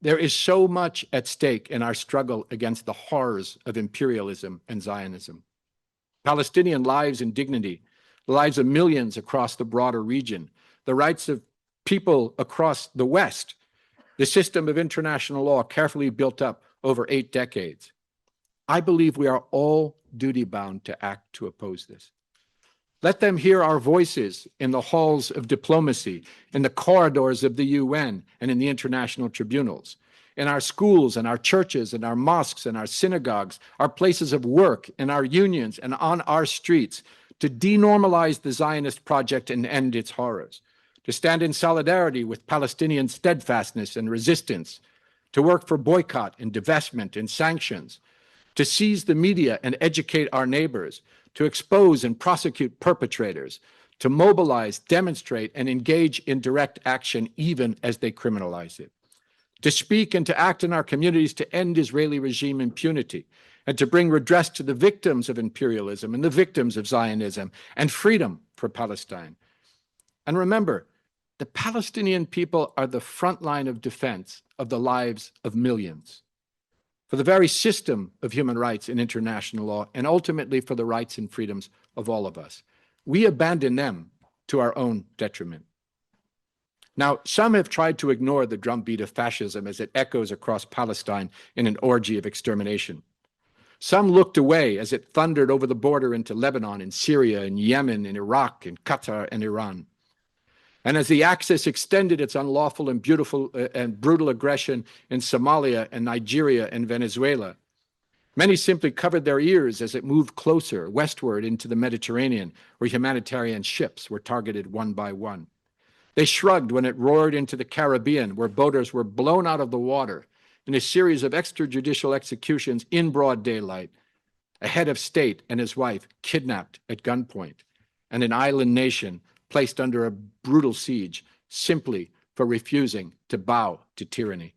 There is so much at stake in our struggle against the horrors of imperialism and Zionism. Palestinian lives and dignity, the lives of millions across the broader region, the rights of people across the West, the system of international law carefully built up over 8 decades. I believe we are all duty-bound to act to oppose this. Let them hear our voices in the halls of diplomacy, in the corridors of the UN and in the international tribunals, in our schools and our churches and our mosques and our synagogues, our places of work, in our unions and on our streets, to denormalize the Zionist project and end its horrors, to stand in solidarity with Palestinian steadfastness and resistance, to work for boycott and divestment and sanctions, to seize the media and educate our neighbors, to expose and prosecute perpetrators, to mobilize, demonstrate, and engage in direct action even as they criminalize it, to speak and to act in our communities to end Israeli regime impunity, and to bring redress to the victims of imperialism and the victims of Zionism and freedom for Palestine. And remember, the Palestinian people are the front line of defense of the lives of millions, for the very system of human rights and international law, and ultimately for the rights and freedoms of all of us. We abandon them to our own detriment. Now, some have tried to ignore the drumbeat of fascism as it echoes across Palestine in an orgy of extermination. Some looked away as it thundered over the border into Lebanon and Syria and Yemen and Iraq and Qatar and Iran. And as the Axis extended its unlawful and brutal aggression in Somalia and Nigeria and Venezuela, many simply covered their ears as it moved closer westward into the Mediterranean, where humanitarian ships were targeted one by one. They shrugged when it roared into the Caribbean, where boaters were blown out of the water in a series of extrajudicial executions in broad daylight, a head of state and his wife kidnapped at gunpoint, and an island nation placed under a brutal siege simply for refusing to bow to tyranny.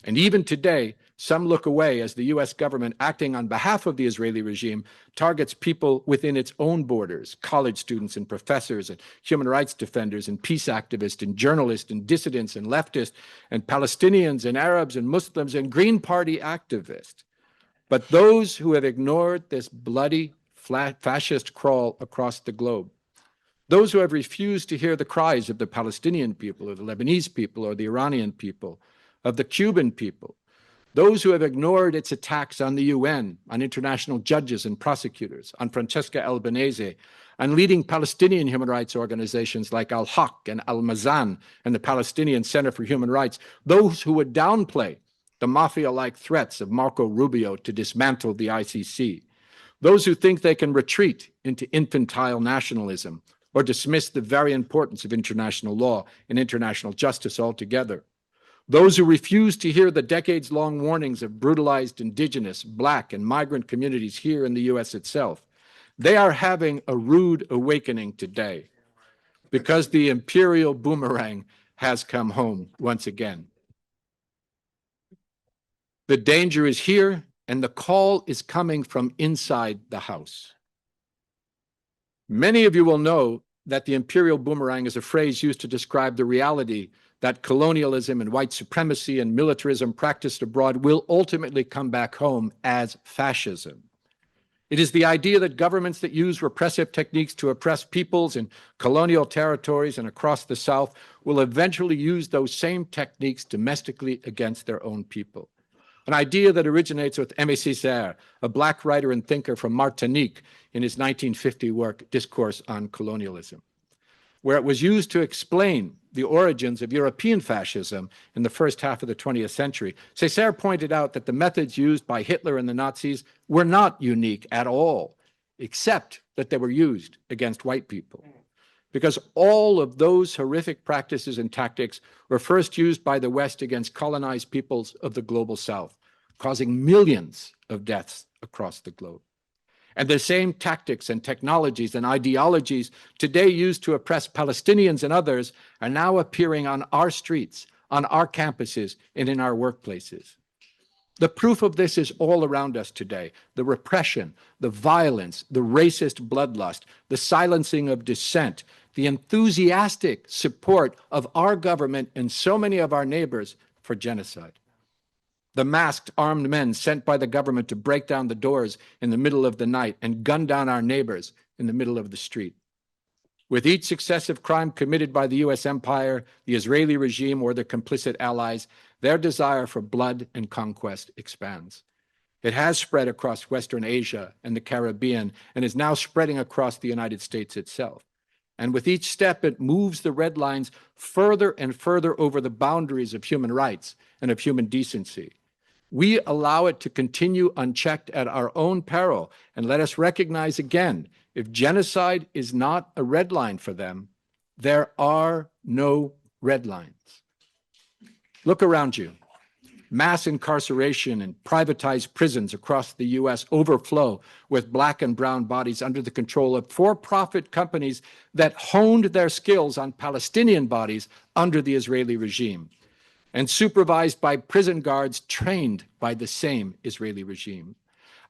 And even today, some look away as the US government, acting on behalf of the Israeli regime, targets people within its own borders, college students and professors and human rights defenders and peace activists and journalists and dissidents and leftists and Palestinians and Arabs and Muslims and Green Party activists. But those who have ignored this bloody fascist crawl across the globe, those who have refused to hear the cries of the Palestinian people or the Lebanese people or the Iranian people, of the Cuban people, those who have ignored its attacks on the UN, on international judges and prosecutors, on Francesca Albanese, and leading Palestinian human rights organizations like Al-Haq and Al-Mazan and the Palestinian Center for Human Rights, those who would downplay the mafia-like threats of Marco Rubio to dismantle the ICC, those who think they can retreat into infantile nationalism or dismiss the very importance of international law and international justice altogether, those who refuse to hear the decades-long warnings of brutalized indigenous, Black, and migrant communities here in the U.S. itself, they are having a rude awakening today because the imperial boomerang has come home once again. The danger is here, and the call is coming from inside the house. Many of you will know that the imperial boomerang is a phrase used to describe the reality that colonialism and white supremacy and militarism practiced abroad will ultimately come back home as fascism. It is the idea that governments that use repressive techniques to oppress peoples in colonial territories and across the South will eventually use those same techniques domestically against their own people. An idea that originates with Aimé Césaire, a Black writer and thinker from Martinique, in his 1950 work, Discourse on Colonialism, where it was used to explain the origins of European fascism in the first half of the 20th century. Césaire pointed out that the methods used by Hitler and the Nazis were not unique at all, except that they were used against white people. Because all of those horrific practices and tactics were first used by the West against colonized peoples of the global South, causing millions of deaths across the globe. And the same tactics and technologies and ideologies today used to oppress Palestinians and others are now appearing on our streets, on our campuses, and in our workplaces. The proof of this is all around us today. The repression, the violence, the racist bloodlust, the silencing of dissent, the enthusiastic support of our government and so many of our neighbors for genocide. The masked armed men sent by the government to break down the doors in the middle of the night and gun down our neighbors in the middle of the street. With each successive crime committed by the US empire, the Israeli regime, or their complicit allies, their desire for blood and conquest expands. It has spread across Western Asia and the Caribbean and is now spreading across the United States itself. And with each step, it moves the red lines further and further over the boundaries of human rights and of human decency. We allow it to continue unchecked at our own peril, and let us recognize again, if genocide is not a red line for them, there are no red lines. Look around you. Mass incarceration and privatized prisons across the US overflow with Black and brown bodies under the control of for-profit companies that honed their skills on Palestinian bodies under the Israeli regime, and supervised by prison guards trained by the same Israeli regime.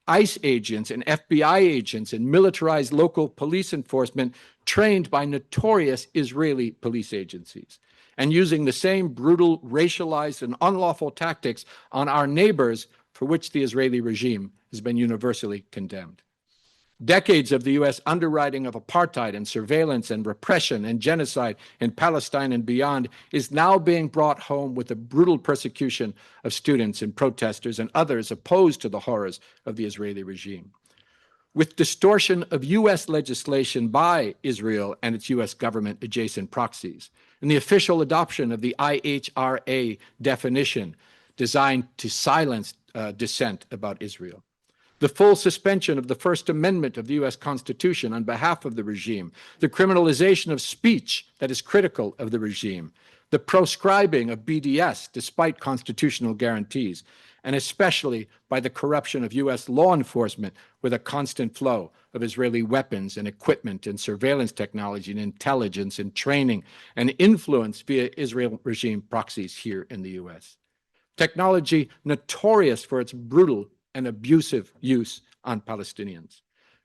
ICE agents and FBI agents and militarized local police enforcement trained by notorious Israeli police agencies, and using the same brutal, racialized, and unlawful tactics on our neighbors for which the Israeli regime has been universally condemned. Decades of the U.S. underwriting of apartheid and surveillance and repression and genocide in Palestine and beyond is now being brought home with the brutal persecution of students and protesters and others opposed to the horrors of the Israeli regime. With distortion of U.S. legislation by Israel and its U.S. government adjacent proxies, and the official adoption of the IHRA definition designed to silence dissent about Israel. The full suspension of the First Amendment of the U.S. Constitution on behalf of the regime, the criminalization of speech that is critical of the regime, the proscribing of BDS despite constitutional guarantees, and especially by the corruption of U.S. law enforcement with a constant flow of Israeli weapons and equipment and surveillance technology and intelligence and training and influence via Israel regime proxies here in the U.S. Technology notorious for its brutal and abusive use on Palestinians.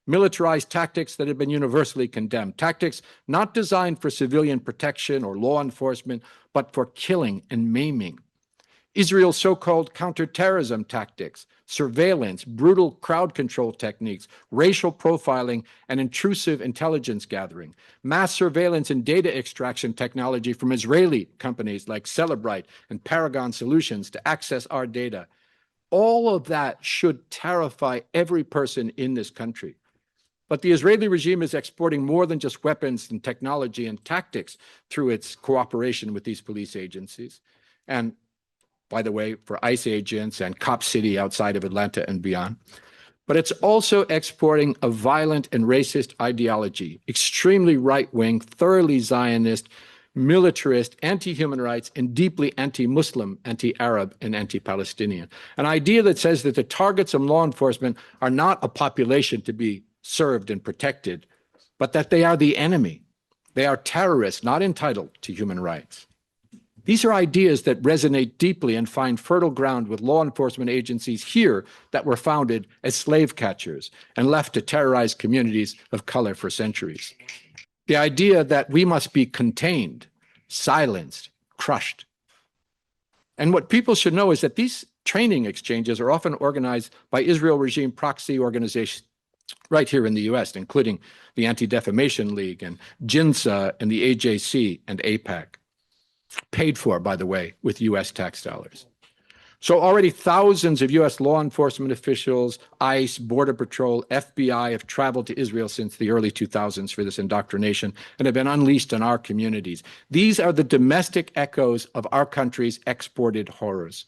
Militarized tactics that have been universally condemned. Tactics not designed for civilian protection or law enforcement, but for killing and maiming. Israel's so-called counterterrorism tactics, surveillance, brutal crowd control techniques, racial profiling, and intrusive intelligence gathering, mass surveillance and data extraction technology from Israeli companies like Celebrite and Paragon Solutions to access our data. All of that should terrify every person in this country. But the Israeli regime is exporting more than just weapons and technology and tactics through its cooperation with these police agencies. And by the way, for ICE agents and Cop City outside of Atlanta and beyond. But it's also exporting a violent and racist ideology, extremely right-wing, thoroughly Zionist, militarist, anti-human rights, and deeply anti-Muslim, anti-Arab, and anti-Palestinian. An idea that says that the targets of law enforcement are not a population to be served and protected, but that they are the enemy. They are terrorists, not entitled to human rights. These are ideas that resonate deeply and find fertile ground with law enforcement agencies here that were founded as slave catchers and left to terrorize communities of color for centuries. The idea that we must be contained, silenced, crushed. And what people should know is that these training exchanges are often organized by Israel regime proxy organizations right here in the US, including the Anti-Defamation League and GINSA and the AJC and AIPAC. Paid for, by the way, with US tax dollars. So already thousands of US law enforcement officials, ICE, Border Patrol, FBI have traveled to Israel since the early 2000s for this indoctrination and have been unleashed on our communities. These are the domestic echoes of our country's exported horrors.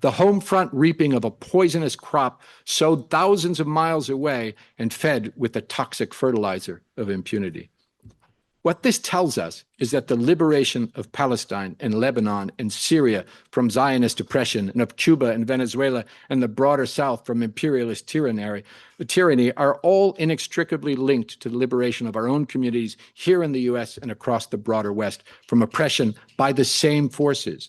The home front reaping of a poisonous crop sowed thousands of miles away and fed with the toxic fertilizer of impunity. What this tells us is that the liberation of Palestine and Lebanon and Syria from Zionist oppression and of Cuba and Venezuela and the broader South from imperialist tyranny are all inextricably linked to the liberation of our own communities here in the US and across the broader West from oppression by the same forces.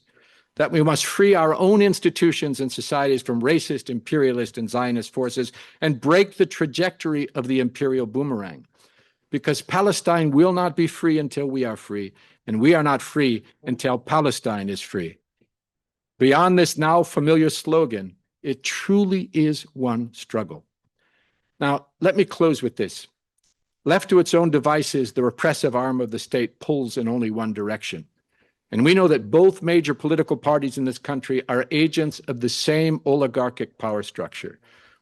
That we must free our own institutions and societies from racist, imperialist, and Zionist forces and break the trajectory of the imperial boomerang. Because Palestine will not be free until we are free, and we are not free until Palestine is free. Beyond this now familiar slogan, it truly is one struggle. Now, let me close with this. Left to its own devices, the repressive arm of the state pulls in only one direction. And we know that both major political parties in this country are agents of the same oligarchic power structure,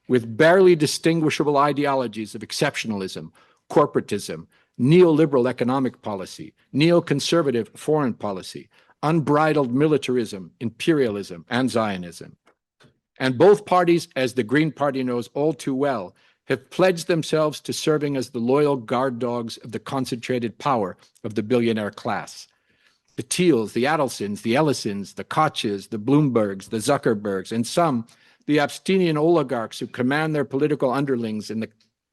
with barely distinguishable ideologies of exceptionalism, corporatism, neoliberal economic policy, neoconservative foreign policy, unbridled militarism, imperialism, and Zionism. And both parties, as the Green Party knows all too well, have pledged themselves to serving as the loyal guard dogs of the concentrated power of the billionaire class. The Thiels, the Adelsons, the Ellisons, the Koches, the Bloombergs, the Zuckerbergs, and some, the Epsteinian oligarchs who command their political underlings in the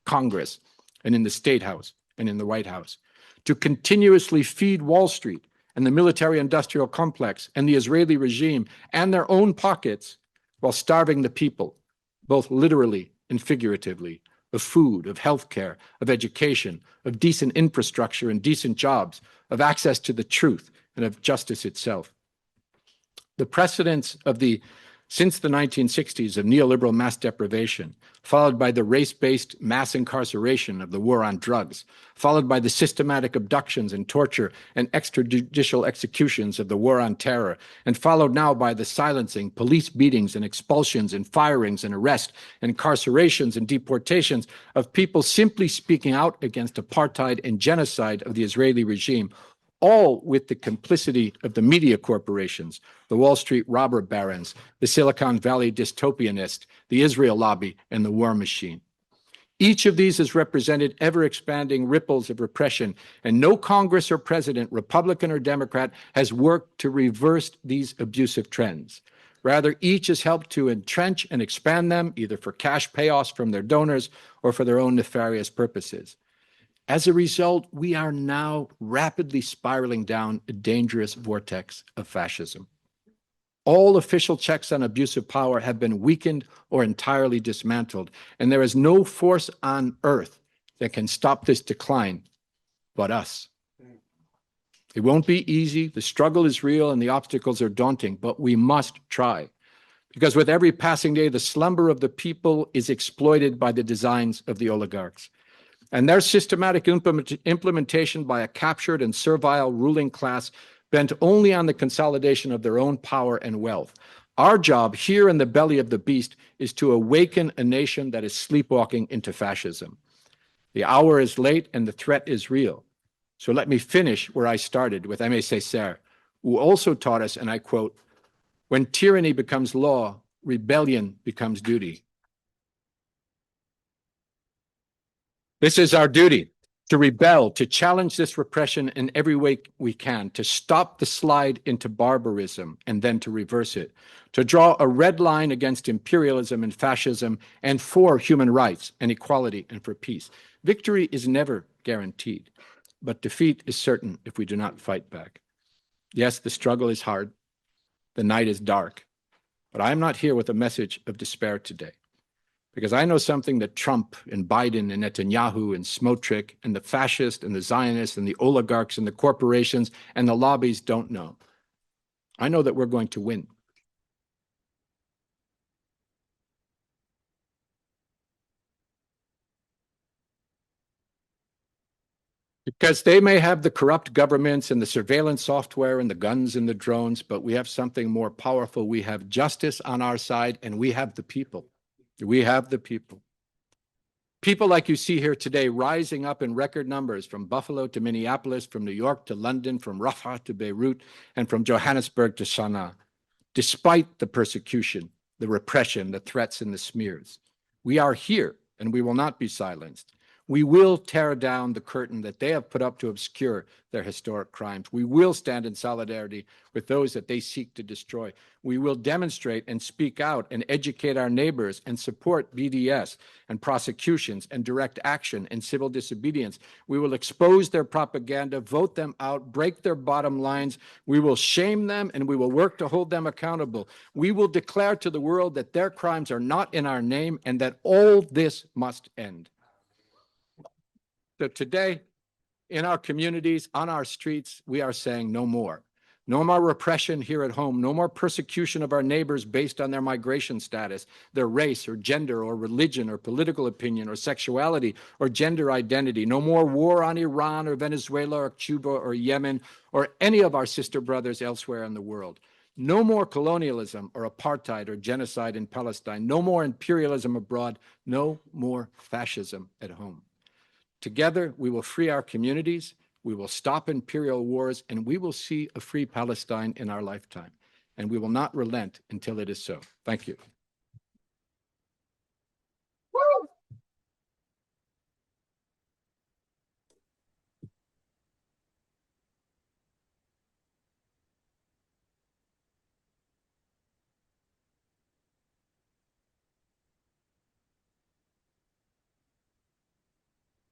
Congress and in the State House and in the White House, to continuously feed Wall Street and the military-industrial complex and the Israeli regime and their own pockets while starving the people, both literally and figuratively, of food, of healthcare, of education, of decent infrastructure and decent jobs, of access to the truth and of justice itself. The precedents of since the 1960s of neoliberal mass deprivation, followed by the race-based mass incarceration of the war on drugs, followed by the systematic abductions and torture and extrajudicial executions of the war on terror, and followed now by the silencing, police beatings and expulsions and firings and arrests, incarcerations and deportations of people simply speaking out against apartheid and genocide of the Israeli regime, all with the complicity of the media corporations, the Wall Street robber barons, the Silicon Valley dystopianists, the Israel lobby, and the war machine. Each of these has represented ever-expanding ripples of repression, and no Congress or president, Republican or Democrat, has worked to reverse these abusive trends. Rather, each has helped to entrench and expand them, either for cash payoffs from their donors or for their own nefarious purposes. As a result, we are now rapidly spiraling down a dangerous vortex of fascism. All official checks on abuse of power have been weakened or entirely dismantled, and there is no force on earth that can stop this decline but us. It won't be easy, the struggle is real, and the obstacles are daunting, but we must try. Because with every passing day, the slumber of the people is exploited by the designs of the oligarchs. And their systematic implementation by a captured and servile ruling class bent only on the consolidation of their own power and wealth. Our job here in the belly of the beast is to awaken a nation that is sleepwalking into fascism. The hour is late and the threat is real. So let me finish where I started with Aimé Césaire, who also taught us, and I quote, "When tyranny becomes law, rebellion becomes duty." This is our duty, to rebel, to challenge this repression in every way we can, to stop the slide into barbarism and then to reverse it, to draw a red line against imperialism and fascism and for human rights and equality and for peace. Victory is never guaranteed, but defeat is certain if we do not fight back. Yes, the struggle is hard. The night is dark, but I am not here with a message of despair today. Because I know something that Trump and Biden and Netanyahu and Smotrich and the fascists and the Zionists and the oligarchs and the corporations and the lobbies don't know. I know that we're going to win. Because they may have the corrupt governments and the surveillance software and the guns and the drones, but we have something more powerful. We have justice on our side and we have the people. We have the people. People like you see here today rising up in record numbers from Buffalo to Minneapolis, from New York to London, from Rafah to Beirut, and from Johannesburg to Sana'a, despite the persecution, the repression, the threats, and the smears. We are here, and we will not be silenced. We will tear down the curtain that they have put up to obscure their historic crimes. We will stand in solidarity with those that they seek to destroy. We will demonstrate and speak out and educate our neighbors and support BDS and prosecutions and direct action and civil disobedience. We will expose their propaganda, vote them out, break their bottom lines. We will shame them and we will work to hold them accountable. We will declare to the world that their crimes are not in our name and that all this must end. So today, in our communities, on our streets, we are saying no more. No more repression here at home. No more persecution of our neighbors based on their migration status, their race or gender or religion or political opinion or sexuality or gender identity. No more war on Iran or Venezuela or Cuba or Yemen or any of our sister brothers elsewhere in the world. No more colonialism or apartheid or genocide in Palestine. No more imperialism abroad. No more fascism at home. Together, we will free our communities, we will stop imperial wars, and we will see a free Palestine in our lifetime. And we will not relent until it is so. Thank you.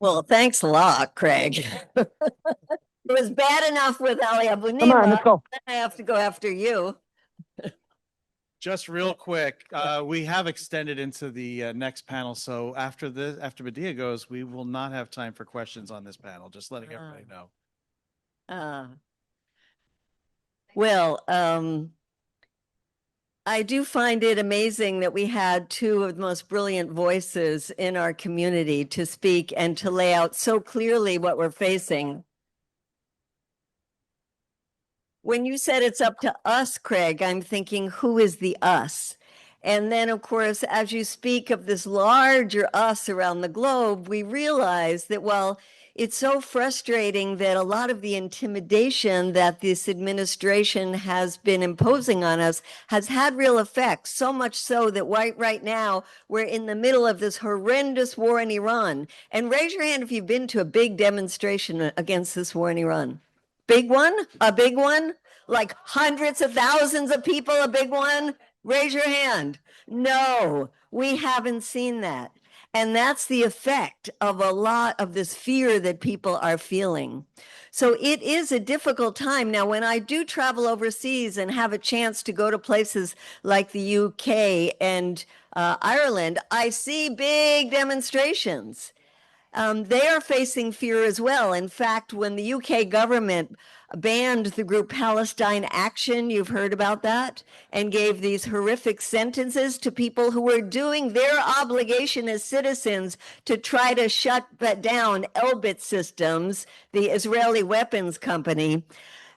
Well, thanks a lot, Craig. It was bad enough with Ali Abunimah. Come on, let's go. Then I have to go after you. Just real quick, we have extended into the next panel. So after Medea goes, we will not have time for questions on this panel. Just letting everybody know. Well, I do find it amazing that we had two of the most brilliant voices in our community to speak and to lay out so clearly what we're facing. When you said it's up to us, Craig, I'm thinking, who is the us? And then, of course, as you speak of this larger us around the globe, we realize that, well, it's so frustrating that a lot of the intimidation that this administration has been imposing on us has had real effects, so much so that right now we're in the middle of this horrendous war in Iran. And raise your hand if you've been to a big demonstration against this war in Iran. Big one? A big one? Like hundreds of thousands of people, a big one? Raise your hand. No, we haven't seen that. And that's the effect of a lot of this fear that people are feeling. So it is a difficult time. Now, when I do travel overseas and have a chance to go to places like the UK and Ireland, I see big demonstrations. They are facing fear as well. In fact, when the UK government banned the group Palestine Action, you've heard about that, and gave these horrific sentences to people who were doing their obligation as citizens to try to shut down Elbit Systems, the Israeli weapons company,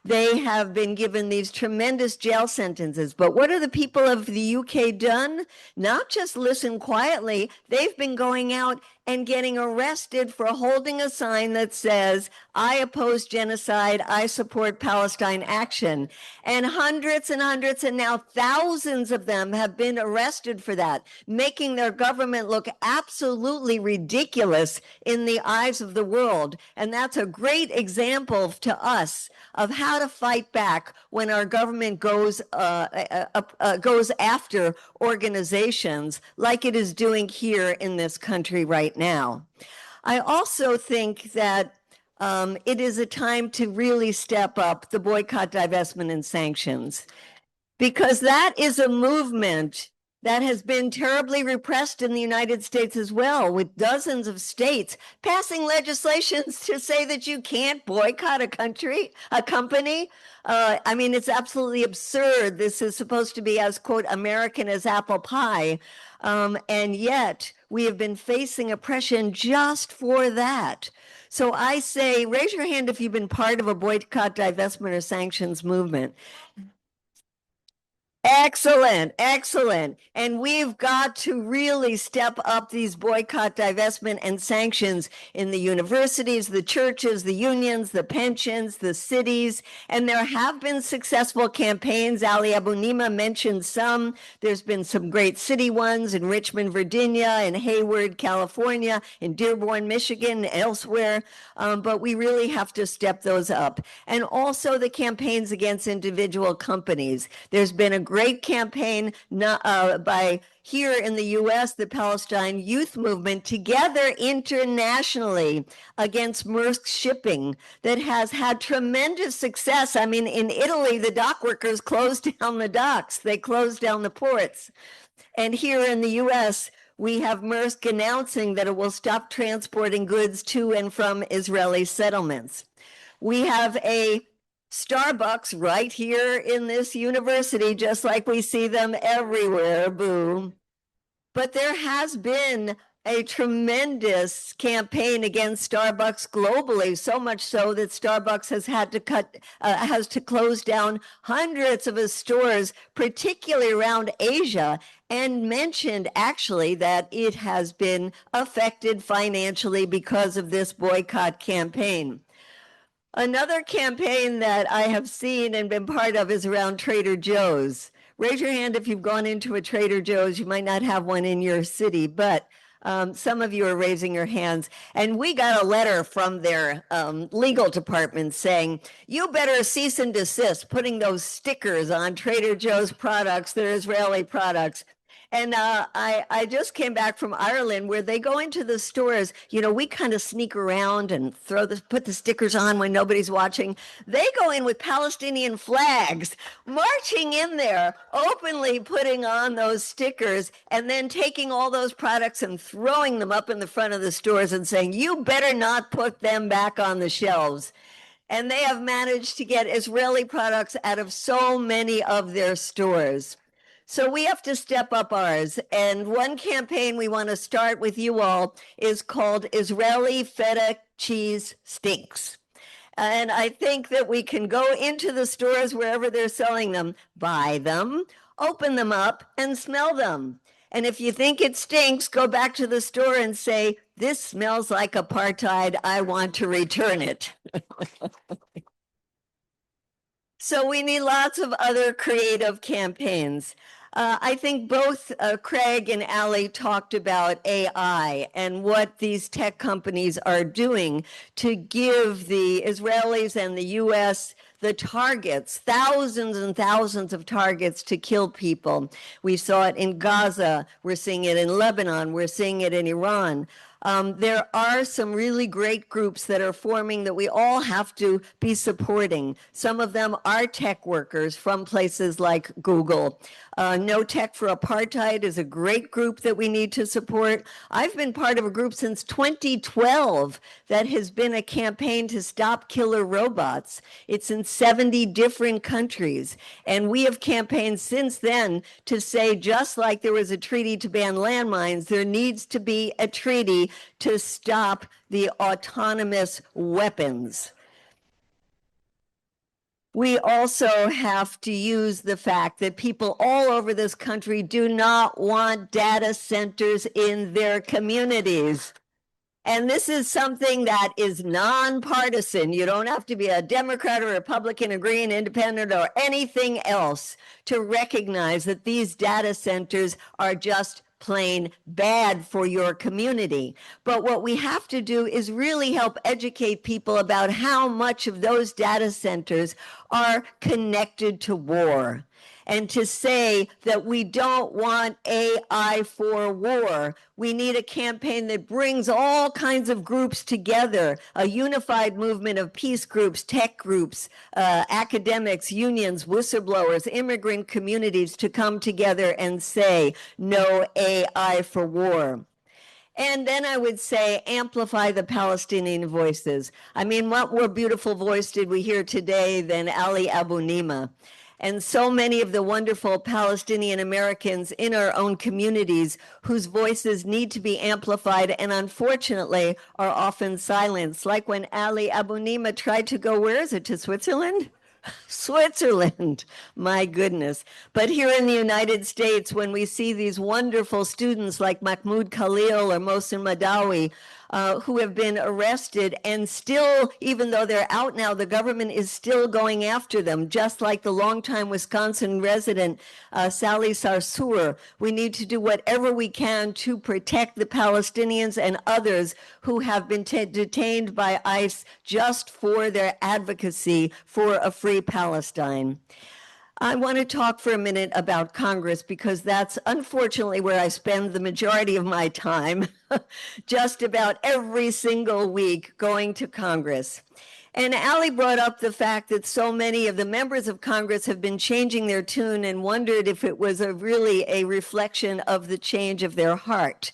They have been given these tremendous jail sentences. But what are the people of the UK done? Not just listen quietly, they've been going out and getting arrested for holding a sign that says, I oppose genocide, I support Palestine action. And hundreds and now thousands of them have been arrested for that, making their government look absolutely ridiculous in the eyes of the world. And that's a great example to us of how to fight back when our government goes after organizations like it is doing here in this country right now. I also think that it is a time to really step up the boycott, divestment, and sanctions, because that is a movement that has been terribly repressed in the United States as well, with dozens of states passing legislations to say that you can't boycott a company. I mean, it's absolutely absurd. This is supposed to be as, quote, American as apple pie. And yet we have been facing oppression just for that. So I say, raise your hand if you've been part of a boycott, divestment, or sanctions movement. Excellent, excellent. And we've got to really step up these boycott, divestment, and sanctions in the universities, the churches, the unions, the pensions, the cities. And there have been successful campaigns. Ali Abunimah mentioned some. There's been some great city ones in Richmond, Virginia, in Hayward, California, in Dearborn, Michigan, elsewhere. But we really have to step those up. And also the campaigns against individual companies. There's been a great campaign by here in the US, the Palestine Youth Movement, together internationally against Maersk Shipping, that has had tremendous success. I mean, in Italy, the dock workers closed down the docks, they closed down the ports. And here in the US, we have Maersk announcing that it will stop transporting goods to and from Israeli settlements. We have a Starbucks right here in this university, just like we see them everywhere, boo. But there has been a tremendous campaign against Starbucks globally, so much so that Starbucks has had to has to close down hundreds of its stores, particularly around Asia, and mentioned actually that it has been affected financially because of this boycott campaign. Another campaign that I have seen and been part of is around Trader Joe's. Raise your hand if you've gone into a Trader Joe's. You might not have one in your city, but some of you are raising your hands. And we got a letter from their legal department saying, you better cease and desist putting those stickers on Trader Joe's products, they're Israeli products. And I just came back from Ireland, where they go into the stores. You know, we kind of sneak around and put the stickers on when nobody's watching. They go in with Palestinian flags, marching in there, openly putting on those stickers, and then taking all those products and throwing them up in the front of the stores and saying, you better not put them back on the shelves. And they have managed to get Israeli products out of so many of their stores. So we have to step up ours. And one campaign we want to start with you all is called Israeli Feta Cheese Stinks. And I think that we can go into the stores wherever they're selling them, buy them, open them up, and smell them. And if you think it stinks, go back to the store and say, this smells like apartheid, I want to return it. So we need lots of other creative campaigns. I think both Craig and Ali talked about AI and what these tech companies are doing to give the Israelis and the US the targets, thousands and thousands of targets to kill people. We saw it in Gaza, we're seeing it in Lebanon, we're seeing it in Iran. There are some really great groups that are forming that we all have to be supporting. Some of them are tech workers from places like Google. No Tech for Apartheid is a great group that we need to support. I've been part of a group since 2012 that has been a campaign to stop killer robots. It's in 70 different countries. And we have campaigned since then to say, just like there was a treaty to ban landmines, there needs to be a treaty to stop the autonomous weapons. we also have to use the fact that people all over this country do not want data centers in their communities. And this is something that is nonpartisan. You don't have to be a Democrat or Republican or Green, Independent, or anything else to recognize that these data centers are just plain bad for your community. But what we have to do is really help educate people about how much of those data centers are connected to war. And to say that we don't want AI for war. We need a campaign that brings all kinds of groups together, a unified movement of peace groups, tech groups, academics, unions, whistleblowers, immigrant communities to come together and say, no AI for war. And then I would say amplify the Palestinian voices. I mean, what more beautiful voice did we hear today than Ali Abunimah? And so many of the wonderful Palestinian Americans in our own communities whose voices need to be amplified and unfortunately are often silenced. Like when Ali Abunimah tried to go, where is it, to Switzerland? Switzerland, my goodness. But here in the United States, when we see these wonderful students like Mahmoud Khalil or Mohsen Madawi, who have been arrested and still, even though they're out now, the government is still going after them, just like the longtime Wisconsin resident, Sally Sarsour. We need to do whatever we can to protect the Palestinians and others who have been detained by ICE just for their advocacy for a free Palestine. I want to talk for a minute about Congress because that's unfortunately where I spend the majority of my time, just about every single week going to Congress. And Ali brought up the fact that so many of the members of Congress have been changing their tune and wondered if it was really a reflection of the change of their heart.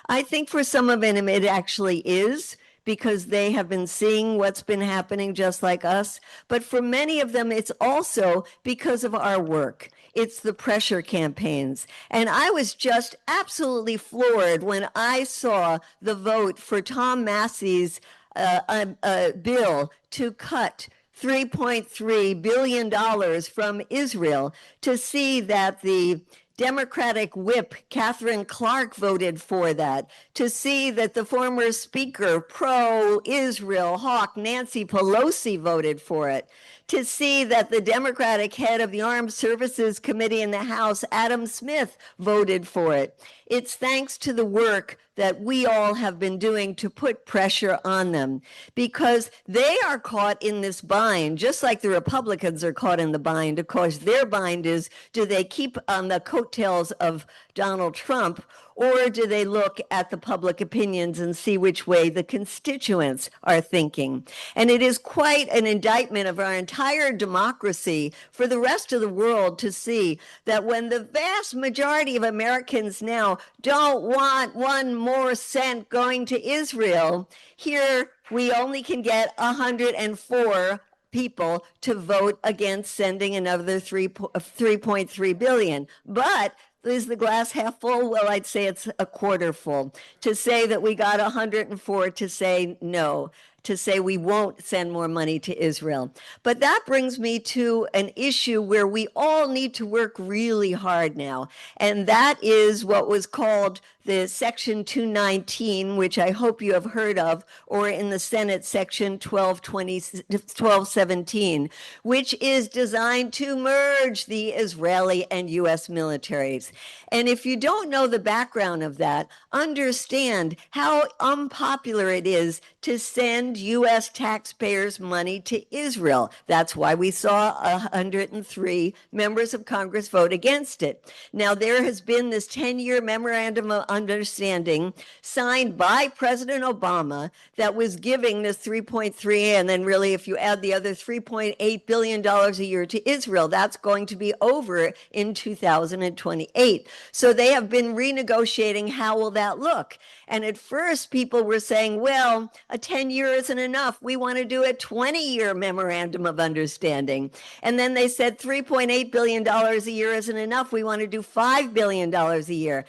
I think for some of them it actually is, because they have been seeing what's been happening just like us. But for many of them, it's also because of our work. It's the pressure campaigns. And I was just absolutely floored when I saw the vote for Tom Massey's bill to cut $3.3 billion from Israel, to see that the Democratic whip Catherine Clark voted for that, to see that the former speaker, pro-Israel hawk Nancy Pelosi voted for it, to see that the Democratic head of the Armed Services Committee in the House, Adam Smith, voted for it. It's thanks to the work that we all have been doing to put pressure on them, because they are caught in this bind, just like the Republicans are caught in the bind. Of course, their bind is, do they keep on the coattails of Donald Trump, or do they look at the public opinions and see which way the constituents are thinking? And it is quite an indictment of our entire democracy for the rest of the world to see that when the vast majority of Americans now don't want one more cent going to Israel, here we only get 104 people to vote against sending another 3.3 billion. But is the glass half full? Well, I'd say it's a quarter full. To say that we got 104 to say no, to say we won't send more money to Israel. But that brings me to an issue where we all need to work really hard now. And that is what was called the Section 219, which I hope you have heard of, or in the Senate Section 1217, which is designed to merge the Israeli and U.S. militaries. And if you don't know the background of that, understand how unpopular it is to send U.S. taxpayers' money to Israel. That's why we saw 103 members of Congress vote against it. Now, there has been this 10-year memorandum of understanding signed by President Obama that was giving this 3.3, and then really if you add the other $3.8 billion a year to Israel, that's going to be over in 2028. So they have been renegotiating how will that look. And at first people were saying, well, a 10-year isn't enough. We want to do a 20-year memorandum of understanding. And then they said $3.8 billion a year isn't enough. We want to do $5 billion a year.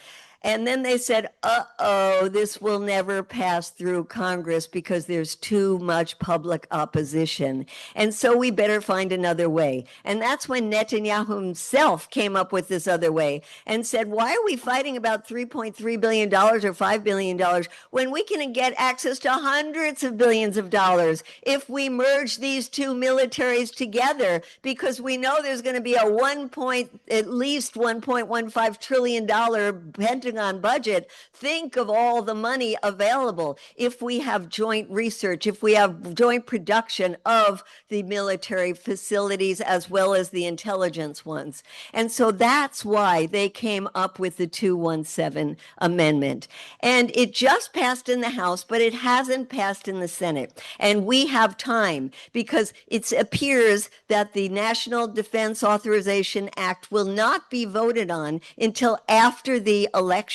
And then they said, uh-oh, this will never pass through Congress because there's too much public opposition. And so we better find another way. And that's when Netanyahu himself came up with this other way and said, why are we fighting about $3.3 billion or $5 billion when we can get access to hundreds of billions of dollars if we merge these two militaries together? Because we know there's going to be at least $1.15 trillion Pentagon budget. Think of all the money available if we have joint research, if we have joint production of the military facilities as well as the intelligence ones. And so that's why they came up with the 217 amendment. And it just passed in the House, but it hasn't passed in the Senate. And we have time because it appears that the National Defense Authorization Act will not be voted on until after the elections.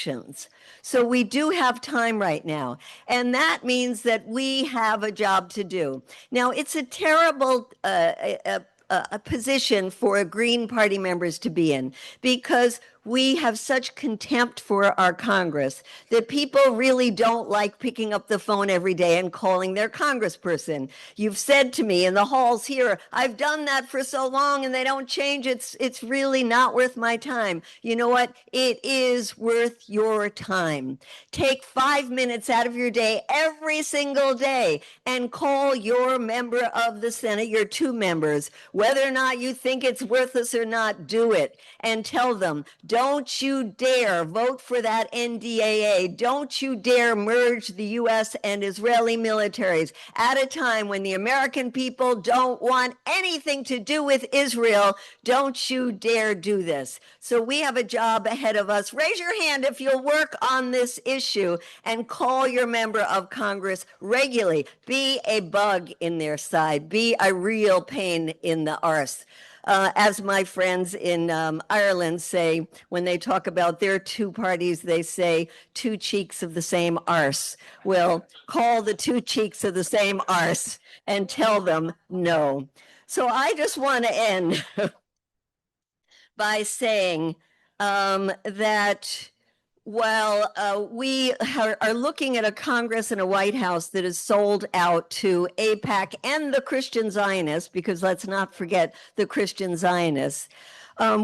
So we do have time right now. And that means that we have a job to do. Now, it's a terrible a position for Green Party members to be in because we have such contempt for our Congress that people really don't like picking up the phone every day and calling their congressperson. You've said to me in the halls here, I've done that for so long and they don't change. It's really not worth my time. You know what? It is worth your time. Take 5 minutes out of your day every single day and call your member of the Senate, your two members, whether or not you think it's worthless or not, do it and tell them, don't you dare vote for that NDAA. Don't you dare merge the U.S. and Israeli militaries at a time when the American people don't want anything to do with Israel. Don't you dare do this. So we have a job ahead of us. Raise your hand if you'll work on this issue and call your member of Congress regularly. Be a bug in their side. Be a real pain in the arse. As my friends in Ireland say, when they talk about their two parties, they say two cheeks of the same arse. Well, call the two cheeks of the same arse and tell them no. So I just want to end by saying that while we are looking at a Congress and a White House that is sold out to AIPAC and the Christian Zionists, because let's not forget the Christian Zionists,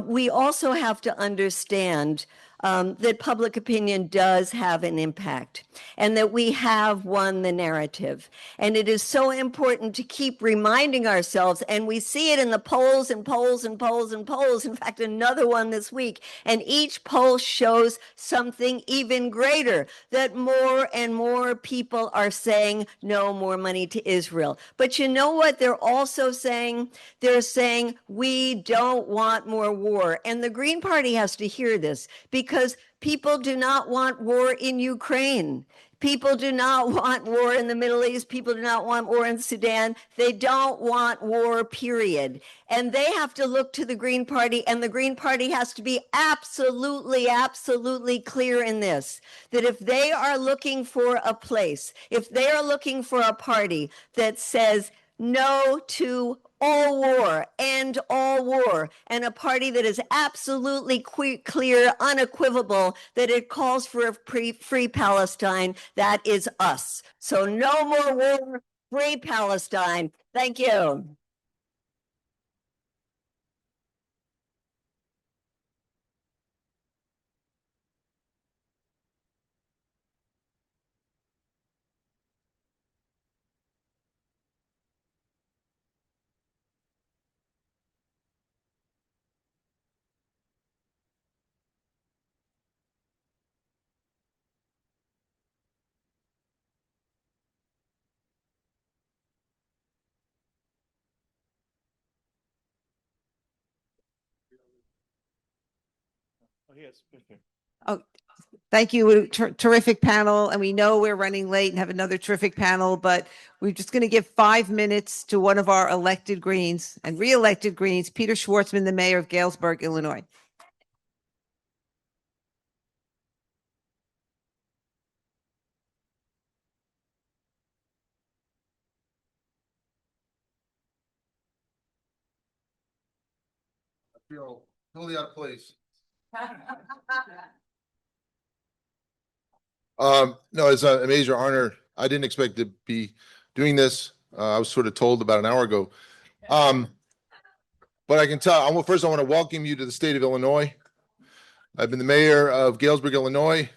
we also have to understand that public opinion does have an impact and that we have won the narrative. And it is so important to keep reminding ourselves, and we see it in the polls and polls and polls and polls. In fact, another one this week, and each poll shows something even greater, that more and more people are saying no more money to Israel. But you know what they're also saying? They're saying we don't want more war. And the Green Party has to hear this because people do not want war in Ukraine. People do not want war in the Middle East. People do not want war in Sudan. They don't want war, period. And they have to look to the Green Party, and the Green Party has to be absolutely, absolutely clear in this, that if they are looking for a place, if they are looking for a party that says no to all war, end all war, and a party that is absolutely clear, unequivocal, that it calls for a free Palestine, that is us. So no more war, free Palestine. Thank you. Oh, yes. Oh, thank you. Terrific panel. And we know we're running late and have another terrific panel, but we're just going to give 5 minutes to one of our elected Greens and re-elected Greens, Peter Schwartzman, the mayor of Galesburg, Illinois. I feel totally out of place. No, it's a major honor. I didn't expect to be doing this. I was sort of told about an hour ago. But I can tell, first I want to welcome you to the state of Illinois. I've been the mayor of Galesburg, Illinois,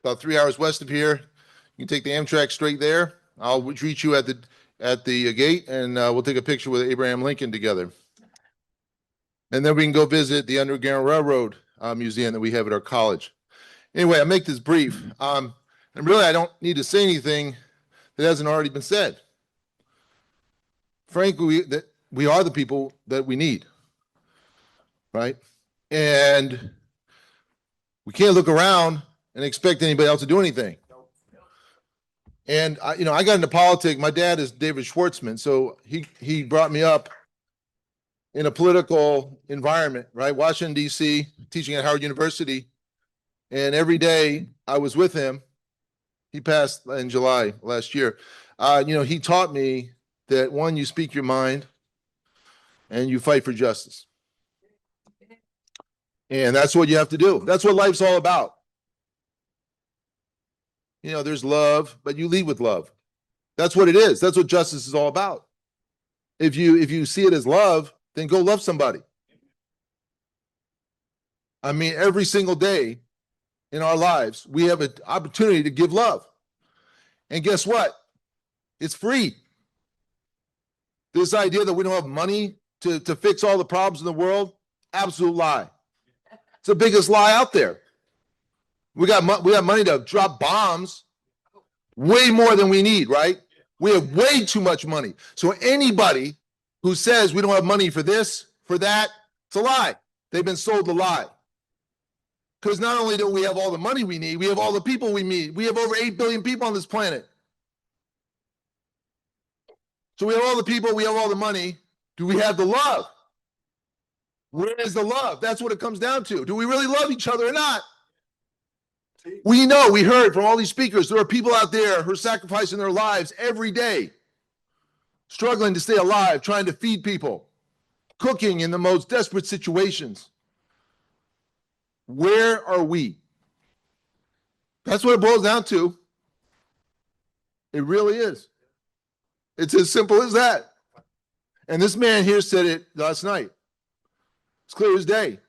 about 3 hours west of here. You can take the Amtrak straight there. I'll greet you at the gate, and we'll take a picture with Abraham Lincoln together. And then we can go visit the Underground Railroad museum that we have at our college. Anyway, I'll make this brief. And really, I don't need to say anything that hasn't already been said. Frankly, we are the people that we need, right? And we can't look around and expect anybody else to do anything. And I got into politics. My dad is David Schwartzman, so he brought me up in a political environment, right? Washington, D.C., teaching at Howard University. And every day I was with him. He passed in July last year. He taught me that, one, you speak your mind and you fight for justice. And that's what you have to do. That's what life's all about. There's love, but you lead with love. That's what it is. That's what justice is all about. If you see it as love, then go love somebody. I mean, every single day in our lives, we have an opportunity to give love. And guess what? It's free. This idea that we don't have money to fix all the problems in the world, absolute lie. It's the biggest lie out there. We have money to drop bombs, way more than we need, right? We have way too much money. So anybody who says we don't have money for this, for that, it's a lie. They've been sold a lie. Because not only do we have all the money we need, we have all the people we need. We have over 8 billion people on this planet. So we have all the people, we have all the money. Do we have the love? Where is the love? That's what it comes down to. Do we really love each other or not? We know, we heard from all these speakers, there are people out there who are sacrificing their lives every day, struggling to stay alive, trying to feed people, cooking in the most desperate situations. Where are we? That's what it boils down to. It really is. It's as simple as that. And this man here said it last night. It's clear as day.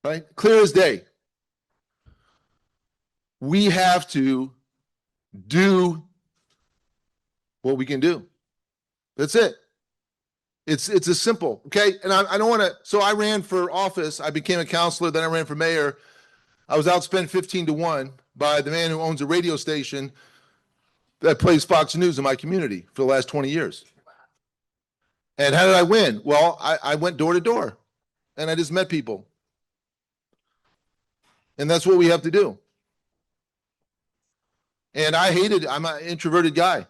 Right? Clear as day. We have to do what we can do. That's it. It's as simple, okay? And I don't want to, so I ran for office. I became a counselor, then I ran for mayor. I was outspent 15-1 by the man who owns a radio station that plays Fox News in my community for the last 20 years. And how did I win? Well, I went door to door and I just met people. And that's what we have to do. And I'm an introverted guy.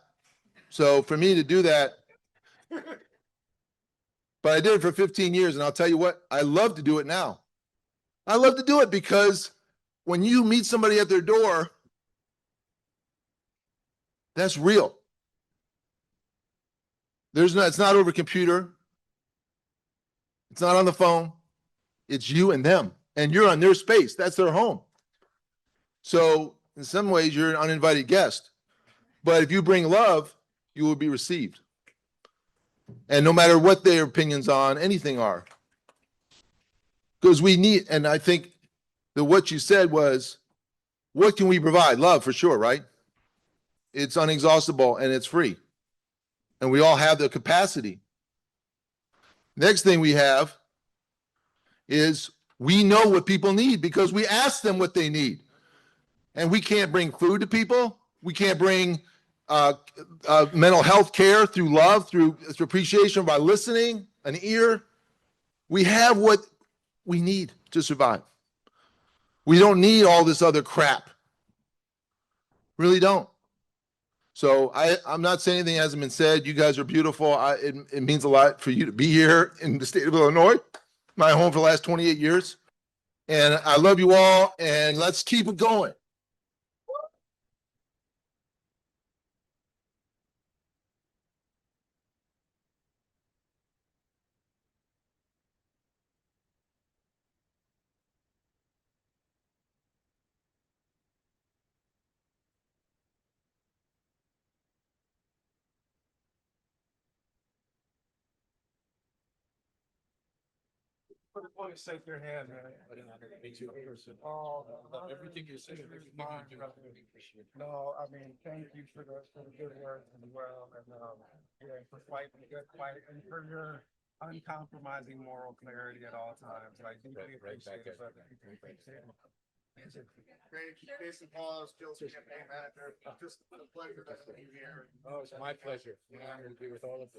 So for me to do that, but I did it for 15 years, and I'll tell you what, I love to do it now. I love to do it because when you meet somebody at their door, that's real. It's not over computer. It's not on the phone. It's you and them, and you're on their space. That's their home. So in some ways, you're an uninvited guest. But if you bring love, you will be received. And no matter what their opinions on anything are. Because we need, and I think that what you said was, what can we provide? Love, for sure, right? It's inexhaustible and it's free. And we all have the capacity. Next thing we have is we know what people need because we ask them what they need. And we can't bring food to people. We can't bring mental health care through love, through appreciation by listening, an ear. We have what we need to survive. We don't need all this other crap. Really don't. So I'm not saying anything hasn't been said. You guys are beautiful. It means a lot for you to be here in the state of Illinois, my home for the last 28 years. And I love you all, and let's keep it going. Want to shake your hand, man. Oh, everything you said. No, I mean, thank you for the good work as well, and yeah, for fighting the good fight and for your uncompromising moral clarity at all times. I deeply appreciate it, brother. Great, Jason Paul, still campaign manager. Just a pleasure to have you here. Oh, it's my pleasure. To be with all of you.